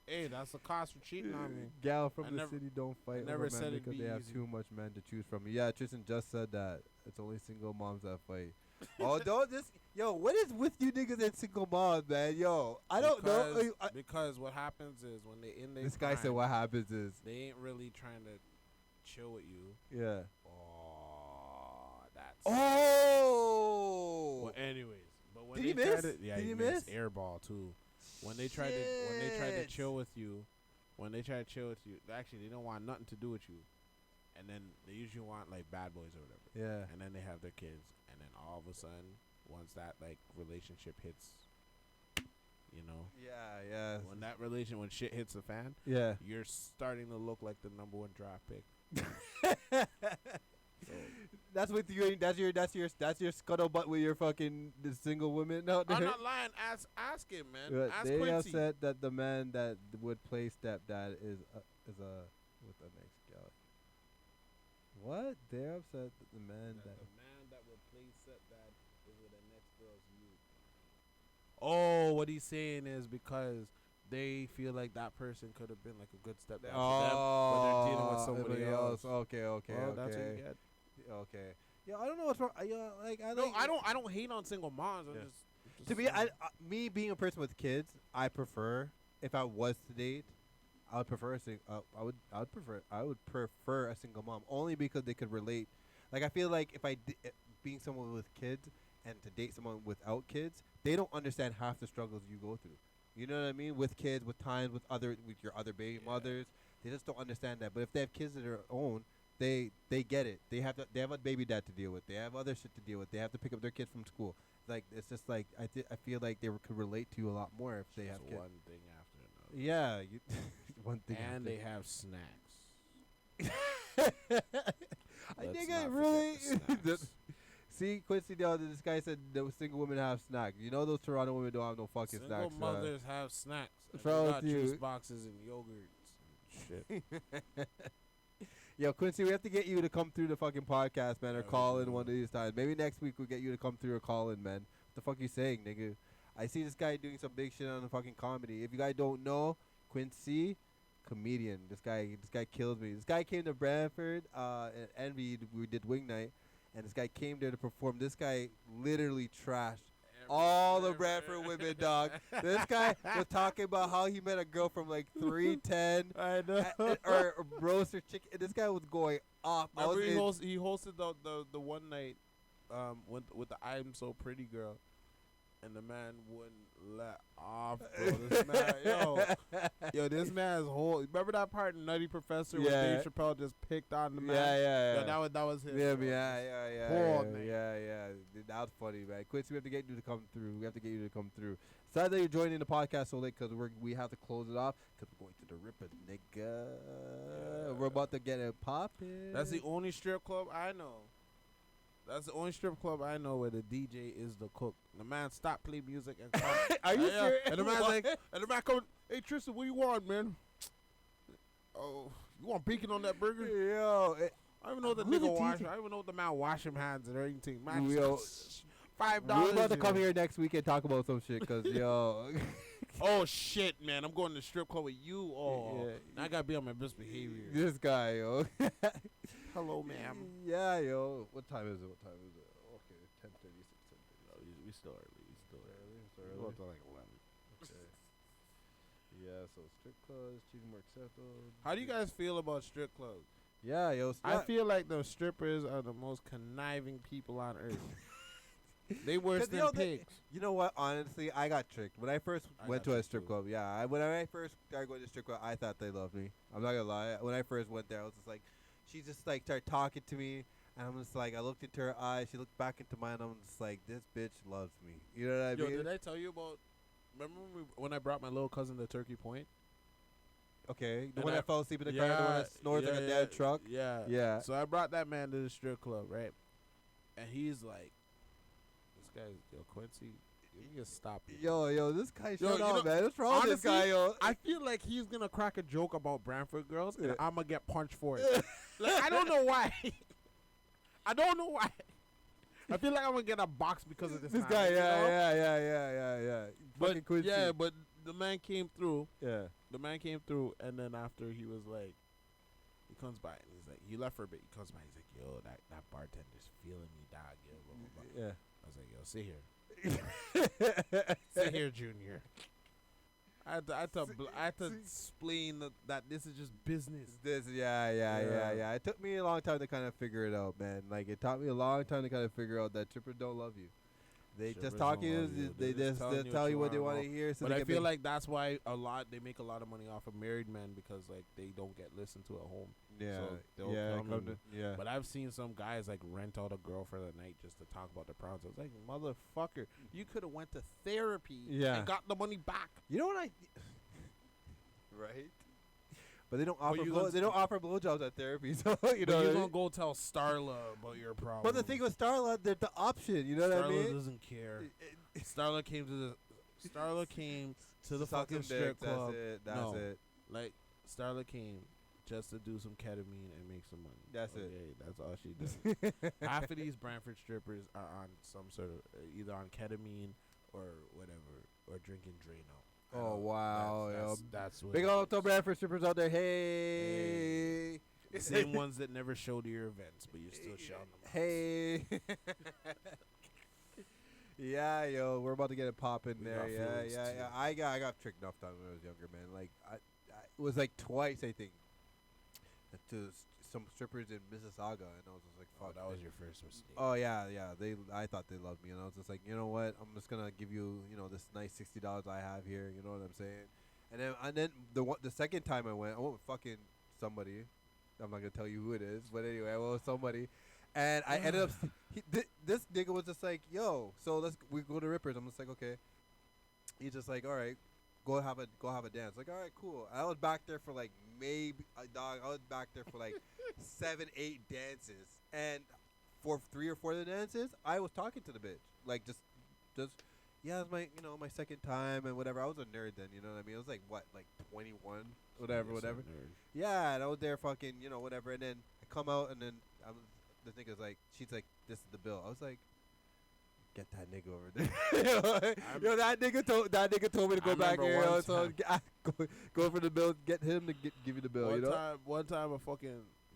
Hey, that's the cost for cheating on me. Gal from I the never- city don't fight never over said men it'd because be they have easy. too much men to choose from. Yeah, Tristan just said that. It's only single moms that fight. Oh, don't this. Yo, what is with you niggas and single moms, man? Yo, I don't know. Because what happens is when they in their This guy said prime, what happens is. they ain't really trying to chill with you. Yeah. Oh, that's. Oh! Well, anyways, but when Did they he try miss? to, yeah, Did he missed miss? airball too. When they tried to Shit. chill with you, when they try to chill with you, actually they don't want nothing to do with you, and then they usually want like bad boys or whatever. Yeah. And then they have their kids, and then all of a sudden, once that like relationship hits, you know, Yeah. when shit hits the fan, Yeah. you're starting to look like the #1 draft pick. So, That's with you. That's your scuttlebutt with your fucking the single women out there. I'm not lying. Ask him, man. But Ask they Quincy. have said that the man that would play stepdad is with the next gal. What? They're upset that the man that would play stepdad is with the next girl's youth. Oh, what he's saying is because they feel like that person could have been like a good stepdad for them, but they're dealing with somebody else. Okay. Well, that's what you get. Okay. Yeah, I don't know what's wrong. I don't hate on single moms. I'm Yeah. just To me, me being a person with kids, I prefer if I was to date, I would prefer I would prefer a single mom only because they could relate. Like I feel like if being someone with kids and to date someone without kids, they don't understand half the struggles you go through. You know what I mean? With kids, with times, with your other baby mothers, they just don't understand that. But if they have kids of their own, they get it. They have a baby dad to deal with. They have other shit to deal with. They have to pick up their kids from school. Like it's just like I feel like they could relate to you a lot more if they have kids. one thing after another. Yeah, one thing. And after. they have snacks. I Let's think not I forget really. the snacks. See, Quincy, this guy said the single women have snacks. You know those Toronto women don't have no fucking Single snacks. mothers have snacks. What's And wrong they with got you? juice boxes and yogurts and shit. Yo, Quincy, we have to get you to come through the fucking podcast, man, or Yeah, call we in do. one of these times. Maybe next week we'll get you to come through or call in, man. What the fuck you saying, nigga? I see this guy doing some big shit on the fucking comedy. If you guys don't know, Quincy, comedian. This guy kills me. This guy came to Brantford, and Envy. We did wing night, and this guy came there to perform. This guy literally trashed all the Brantford women, dog. This guy was talking about how he met a girl from like 310 I know. or roaster chicken. And this guy was going off. I was Remember in- he hosted the one night with the I'm So Pretty girl, and the man wouldn't let off, bro. This man, this man's whole. Remember that part in Nutty Professor where Yeah. Dave Chappelle just picked on the man? Yeah. Yo, that was his. Yeah, bro. Whole night. yeah. Dude, that was funny, man. Quincy, we have to get you to come through. Sad that you're joining the podcast so late because we have to close it off because we're going to the Ripper, nigga. Yeah. We're about to get it poppin'. That's the only strip club I know. That's the only strip club I know where the DJ is the cook. The man stopped playing music and come. Are you Yeah. serious? And the man's What? like, and the man coming, hey Tristan, what do you want, man? Oh, you want bacon on that burger? Yo, I don't even know the Who's the nigga wash. DJ? I don't even know the man wash him hands and everything. Man, Yo, $5. we're about to come here next week and talk about some shit because, yo. Oh shit, man! I'm going to the strip club with you. Oh, Yeah. now I gotta be on my best behavior. This guy, yo. Hello, ma'am. Yeah, yo. What time is it? Okay, 10:36. We still early. We still early. It's We early. go up to like 11. Okay. Yeah, so strip clubs, cheating more acceptable. How do you guys feel about strip clubs? Yeah, yo. I feel like the strippers are the most conniving people on earth. They worse 'Cause, than yo, pigs. You know what? Honestly, I got tricked when I first I went got to a tricked strip too. club. Yeah, when I first started going to strip club, I thought they loved me. I'm not gonna lie. When I first went there, I was just like, she just like started talking to me, and I'm just like, I looked into her eyes. She looked back into mine. I'm just like, this bitch loves me. You know what I Yo, mean? did I tell you about? Remember when I brought my little cousin to Turkey Point? Okay, the And one I- that fell asleep in the car, the one that snores like a dead truck. Yeah. Yeah. So I brought that man to the strip club, right? And he's like, this guy's, yo, Quincy, you can stop it. Yo, this guy, Yo, shut you up, know, man. What's wrong with this honestly, guy, yo? I feel like he's going to crack a joke about Brantford girls, and Yeah. I'm going to get punched for it. Like, I don't know why. I don't know why. I feel like I'm going to get a box because of this This man, guy, you know? yeah. Fucking But, Quincy. yeah, but the man came through. Yeah. The man came through, and then after he was like, he comes by and he's like, he left for a bit. He comes by, he's like, yo, that bartender's feeling me, dog. Yo, blah, blah, blah. Yeah. I was like, yo, sit here, sit here, Junior. I had to explain that this is just business. Yeah. It took me a long time to kind of figure it out, man. Like, it took me a long time to kind of figure out that trippers don't love you. They Strippers just talk don't you. love you. They They're just telling they'll tell you what they wanna want to know. hear. So But they I can feel make- like that's why they make a lot of money off of married men because like they don't get listened to at home. yeah, so they'll yeah, come and- yeah. But I've seen some guys like rent out a girl for the night just to talk about the problems. I was like, motherfucker, you could have went to therapy Yeah. and got the money back. You know what I? Right. But they don't offer you gonna they don't offer blowjobs at therapy, so you know. But what you I gonna mean? go tell Starla about your problem. But the thing with Starla, they're the option. You know what I Starla mean? doesn't care. Starla came to the Suck fucking some strip dick, club. That's it. That's No. it. Like Starla came just to do some ketamine and make some money. That's it. Okay, that's all she does. Half of these Brantford strippers are on some sort of either on ketamine or whatever, or drinking Drano. I Oh, don't- wow, That's what Big it old is. to Bradford strippers out there. Hey. The same ones that never show to your events, but you're still shouting them out. Hey. Yeah, yo, we're about to get it popping We there. got Yeah, feelings yeah, too. yeah. I got tricked enough time when I was younger, man. Like it was like twice, I think, to some strippers in Mississauga, and I was just like, Oh, "Fuck." that was man. your first mistake. Oh yeah, yeah. I thought they loved me, and I was just like, you know what? I'm just gonna give you, this nice $60 I have here. You know what I'm saying? And then the second time I went with fucking somebody. I'm not gonna tell you who it is, but anyway, I went with somebody, and I ended up. This nigga was just like, yo, so we go to Rippers. I'm just like, okay. He's just like, all right, go have a dance. Like, all right, cool. I was back there for like maybe I was back there for like 7, 8 dances, and for 3 or 4 of the dances, I was talking to the bitch, like just yeah, it's my second time and whatever. I was a nerd then, you know what I mean? I was like what, like 21, whatever. Yeah, and I was there fucking, whatever. And then I come out, and then the nigga's like, she's like, this is the bill. I was like, get that nigga over there. Yo, that nigga told me to go back remember here. one So go for the bill. Get him to give you the bill. One time,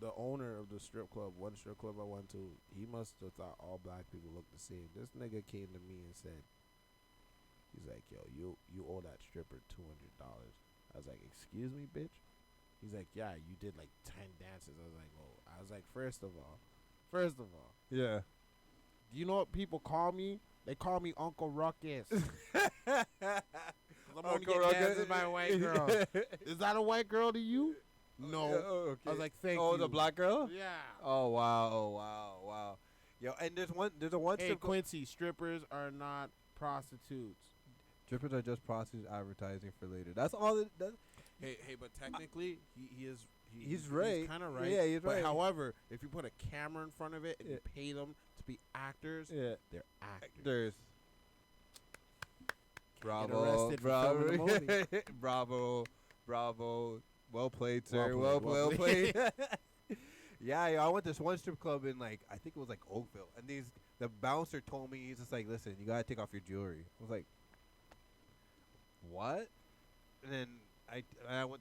the owner of the one strip club I went to, he must have thought all black people looked the same. This nigga came to me and said, he's like, yo, you owe that stripper $200. I was like, excuse me, bitch? He's like, yeah, you did like 10 dances. I was like, first of all, Yeah. do you know what people call me? They call me Uncle Ruckus. 'Cause I'm only getting dances by a white girl. Is that a white girl to you? No. Oh, okay. I was like, thank you. Oh, the black girl? Yeah. Oh wow. Yo, and there's a one Hey, strip club. Quincy, strippers are not prostitutes. Strippers are just prostitutes advertising for later. That's all. Hey, but technically, He's right. He's kind of right. Yeah, he's but right. however, if you put a camera in front of it and you Yeah. pay them to be actors, Yeah. they're actors. There's. Get Bravo, arrested for filming a movie. bravo. Well played, sir. Well Well played. played. Yeah, I went to this one strip club in I think it was Oakville, and the bouncer told me, he's just like, listen, you gotta take off your jewelry. I was like, what? And then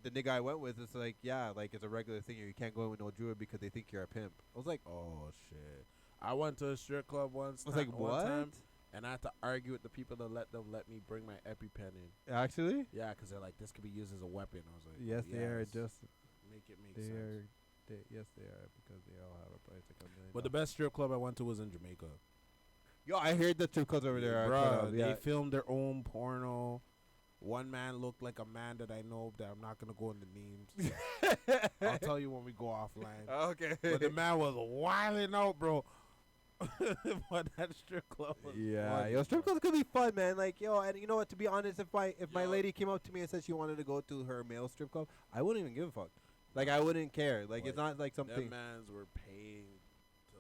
the nigga I went with is like, yeah, like it's a regular thing. You can't go in with no jewelry because they think you're a pimp. I was like, Oh shit! I went to a strip club once. I was like, one what? time, and I had to argue with the people to let me bring my EpiPen in. Actually? Yeah, because they're like, this could be used as a weapon. I was like, Yes, they are. Just make it make they sense. are. Yes, they are, because they all have a price like $1 million. But the best strip club I went to was in Jamaica. Yo, I heard the strip clubs over there are cut Bruh, up, they yeah. filmed their own porno. One man looked like a man that I know that I'm not gonna go into names. I'll tell you when we go offline. Okay. But the man was wilding out, bro. But that strip club was Yeah, fun, yo, strip bro. clubs could be fun, man. Like, yo, and you know what? To be honest, if my Yo. lady came up to me and said she wanted to go to her male strip club, I wouldn't even give a fuck. Like, I wouldn't care. Like, it's not like something. Them mans were paying to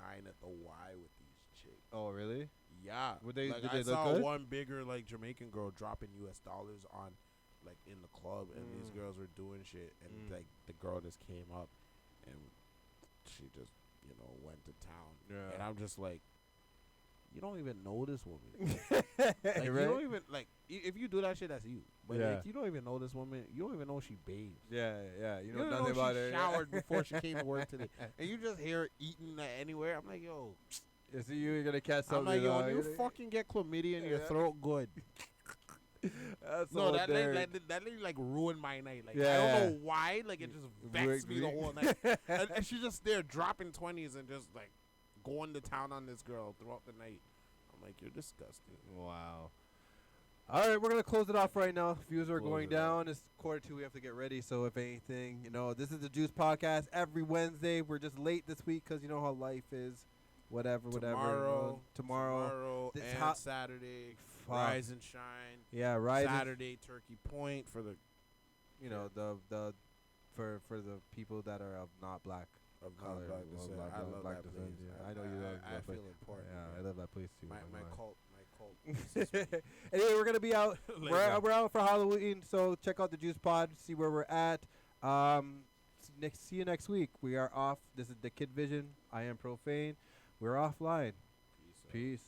dine at the Y with these chicks. Oh, really? Yeah. Would they- Like, did I they look saw good? one bigger Jamaican girl dropping US dollars on in the club, and these girls were doing shit, and the girl just came up and she just went to town. Yeah. And I'm just like, you don't even know this woman. Right? You don't even if you do that shit, that's you. But Yeah. you don't even know this woman. You don't even know she bathes. Yeah, yeah. You You know don't nothing know about she it. showered before she came to work today, and you just hear her eating anywhere. I'm like, yo, Yeah, so you're gonna catch I'm something. like, yo, dog. you fucking get chlamydia in your Yeah. throat, good. That's No, so that dirty. lady ruined my night. Like, I Yeah. don't know why. Like, it just vexed me the whole night. And she's just there dropping 20s and just going to town on this girl throughout the night. I'm like, you're disgusting. Wow. All right, we're going to close it off right now. Views are Close going it down. It's 1:45. We have to get ready. So if anything, this is the Juice Podcast every Wednesday. We're just late this week because you know how life is. Whatever. Tomorrow This and Saturday, Fuck. Rise and Shine. Yeah, right. Saturday, Turkey Point for the for the people that are of not black of color. non-black descent. I love black that descent. place. Yeah, I know you love I that place. feel important. Yeah, I love that place too. My I'm lying. cult. Anyway, we're gonna be out. Later. We're out for Halloween, so check out the Juice Pod. See where we're at. See you next week. We are off. This is the Kid Vision. I am Profane. We're offline. Peace out. Peace.